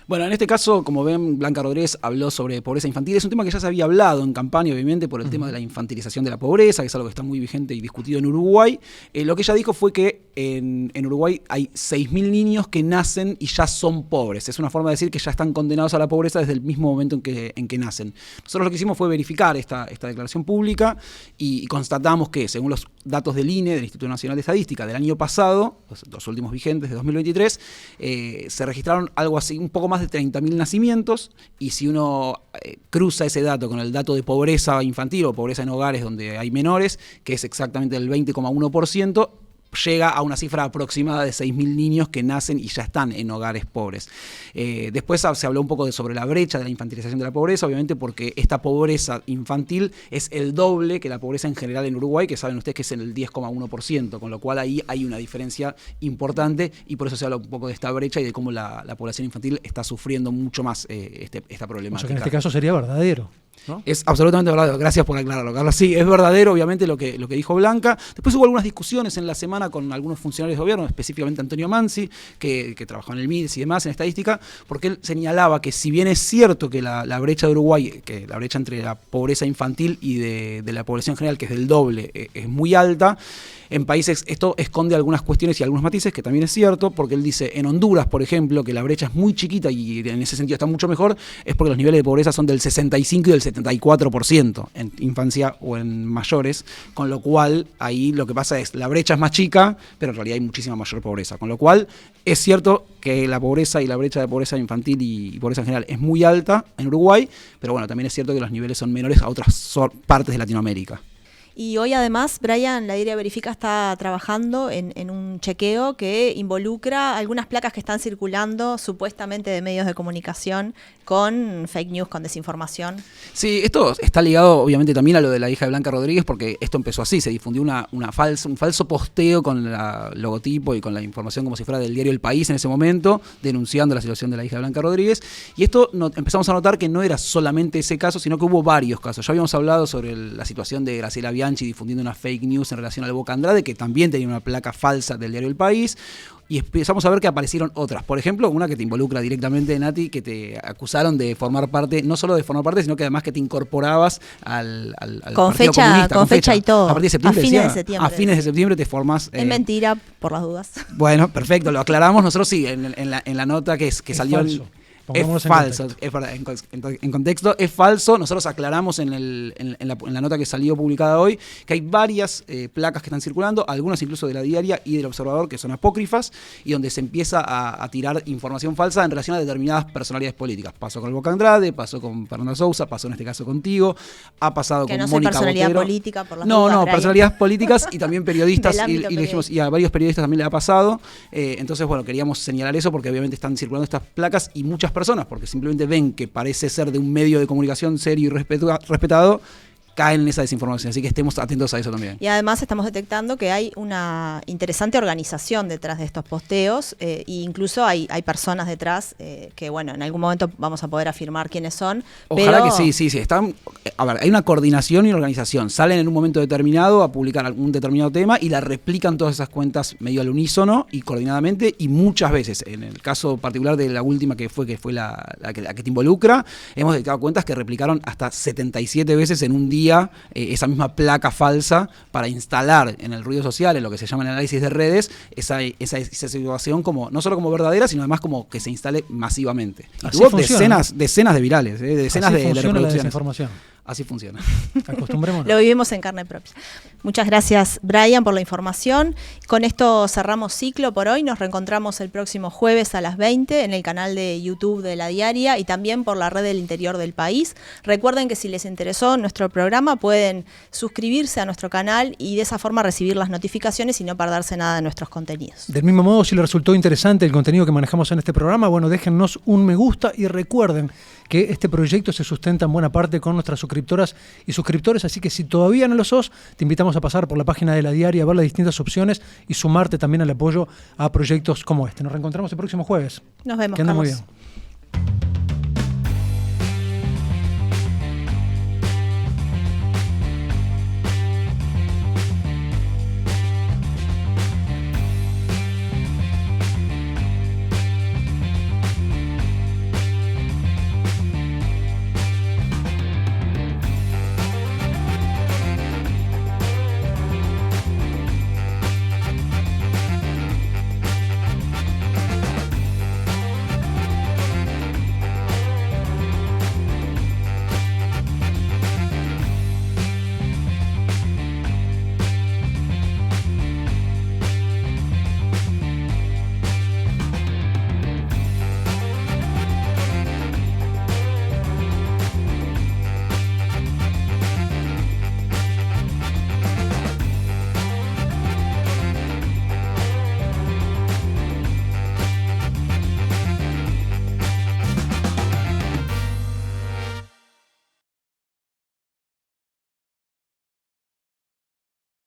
Bueno, en este caso, como ven, Blanca Rodríguez habló sobre pobreza infantil. Es un tema que ya se había hablado en campaña, obviamente, por el tema de la infantilización de la pobreza, que es algo que está muy vigente y discutido en Uruguay. Lo que ella dijo fue que en Uruguay hay 6.000 niños que nacen y ya son pobres. Es una forma de decir que ya están condenados a la pobreza desde el mismo momento en que nacen. Nosotros lo que hicimos fue verificar esta declaración pública y constatamos que, según los datos del INE, del Instituto Nacional de Estadística, del año pasado, los últimos vigentes de 2023, se registraron algo así, un poco más de 30.000 nacimientos, y si uno cruza ese dato con el dato de pobreza infantil o pobreza en hogares donde hay menores, que es exactamente el 20,1%, llega a una cifra aproximada de 6.000 niños que nacen y ya están en hogares pobres. Después se habló un poco sobre la brecha de la infantilización de la pobreza, obviamente porque esta pobreza infantil es el doble que la pobreza en general en Uruguay, que saben ustedes que es en el 10,1%, con lo cual ahí hay una diferencia importante, y por eso se habla un poco de esta brecha y de cómo la población infantil está sufriendo mucho más esta problemática. O sea que en este caso sería verdadero. ¿no? Es absolutamente verdadero, gracias por aclararlo, Carlos. Sí, es verdadero, obviamente, lo que dijo Blanca. Después hubo algunas discusiones en la semana con algunos funcionarios de gobierno, específicamente Antonio Mansi, que trabajó en el MIDES y demás, en estadística, porque él señalaba que si bien es cierto que la brecha de Uruguay, que la brecha entre la pobreza infantil y de la población general, que es del doble, es muy alta, en países esto esconde algunas cuestiones y algunos matices, que también es cierto, porque él dice, en Honduras, por ejemplo, que la brecha es muy chiquita y en ese sentido está mucho mejor, es porque los niveles de pobreza son del 65 y del 74% en infancia o en mayores, con lo cual ahí lo que pasa es, la brecha es más chica, pero en realidad hay muchísima mayor pobreza, con lo cual es cierto que la pobreza y la brecha de pobreza infantil y pobreza en general es muy alta en Uruguay, pero bueno, también es cierto que los niveles son menores a otras partes de Latinoamérica. Y hoy además, Brian, la Diaria Verifica está trabajando en un chequeo que involucra algunas placas que están circulando supuestamente de medios de comunicación con fake news, con desinformación. Sí, esto está ligado obviamente también a lo de la hija de Blanca Rodríguez, porque esto empezó así, se difundió un falso posteo con el logotipo y con la información como si fuera del diario El País en ese momento, denunciando la situación de la hija de Blanca Rodríguez, y esto empezamos a notar que no era solamente ese caso, sino que hubo varios casos. Ya habíamos hablado sobre la situación de Graciela Bianchi difundiendo una fake news en relación al Boca Andrade, que también tenía una placa falsa del diario El País, y empezamos a ver que aparecieron otras. Por ejemplo, una que te involucra directamente, Nati, que te acusaron de formar parte, no solo de formar parte, sino que además que te incorporabas al con Partido fecha, Comunista. con fecha y todo. A partir de septiembre. A fines de septiembre. A fines de septiembre te formás. Es mentira, por las dudas. Bueno, perfecto, lo aclaramos. Nosotros sí, en la nota que salió... Falso. Es falso, es verdad, en contexto, es falso. Nosotros aclaramos en la nota que salió publicada hoy que hay varias placas que están circulando, algunas incluso de la Diaria y del Observador, que son apócrifas, y donde se empieza a tirar información falsa en relación a determinadas personalidades políticas. Pasó con el Boca Andrade, pasó con Fernanda Sousa, pasó en este caso contigo, ha pasado que con no Mónica personalidad Botero. Política, por las No, dudas, personalidades políticas y también periodistas, y le dijimos, y a varios periodistas también le ha pasado. Entonces, bueno, queríamos señalar eso porque obviamente están circulando estas placas y muchas personas, porque simplemente ven que parece ser de un medio de comunicación serio y respetado, caen en esa desinformación, así que estemos atentos a eso también. Y además estamos detectando que hay una interesante organización detrás de estos posteos, e incluso hay personas detrás que, bueno, en algún momento vamos a poder afirmar quiénes son. Ojalá que sí, están, a ver, hay una coordinación y una organización, salen en un momento determinado a publicar algún determinado tema y la replican todas esas cuentas medio al unísono y coordinadamente, y muchas veces, en el caso particular de la última que fue la que te involucra, hemos detectado cuentas que replicaron hasta 77 veces en un día esa misma placa falsa para instalar en el ruido social, en lo que se llama el análisis de redes, esa situación como no solo como verdadera, sino además como que se instale masivamente. Y así tuvo funciona, decenas de virales, decenas así de funciona la reproducciones. desinformación. Así funciona. Acostumbrémonos. Lo vivimos en carne propia. Muchas gracias, Brian, por la información. Con esto cerramos ciclo por hoy. Nos reencontramos el próximo jueves a las 20 en el canal de YouTube de La Diaria y también por la red del interior del país. Recuerden que si les interesó nuestro programa pueden suscribirse a nuestro canal y de esa forma recibir las notificaciones y no perderse nada de nuestros contenidos. Del mismo modo, si les resultó interesante el contenido que manejamos en este programa, bueno, déjennos un me gusta y recuerden que este proyecto se sustenta en buena parte con nuestras suscriptoras y suscriptores, así que si todavía no lo sos, te invitamos a pasar por la página de La Diaria, a ver las distintas opciones y sumarte también al apoyo a proyectos como este. Nos reencontramos el próximo jueves. Nos vemos, que anden muy Carlos. bien.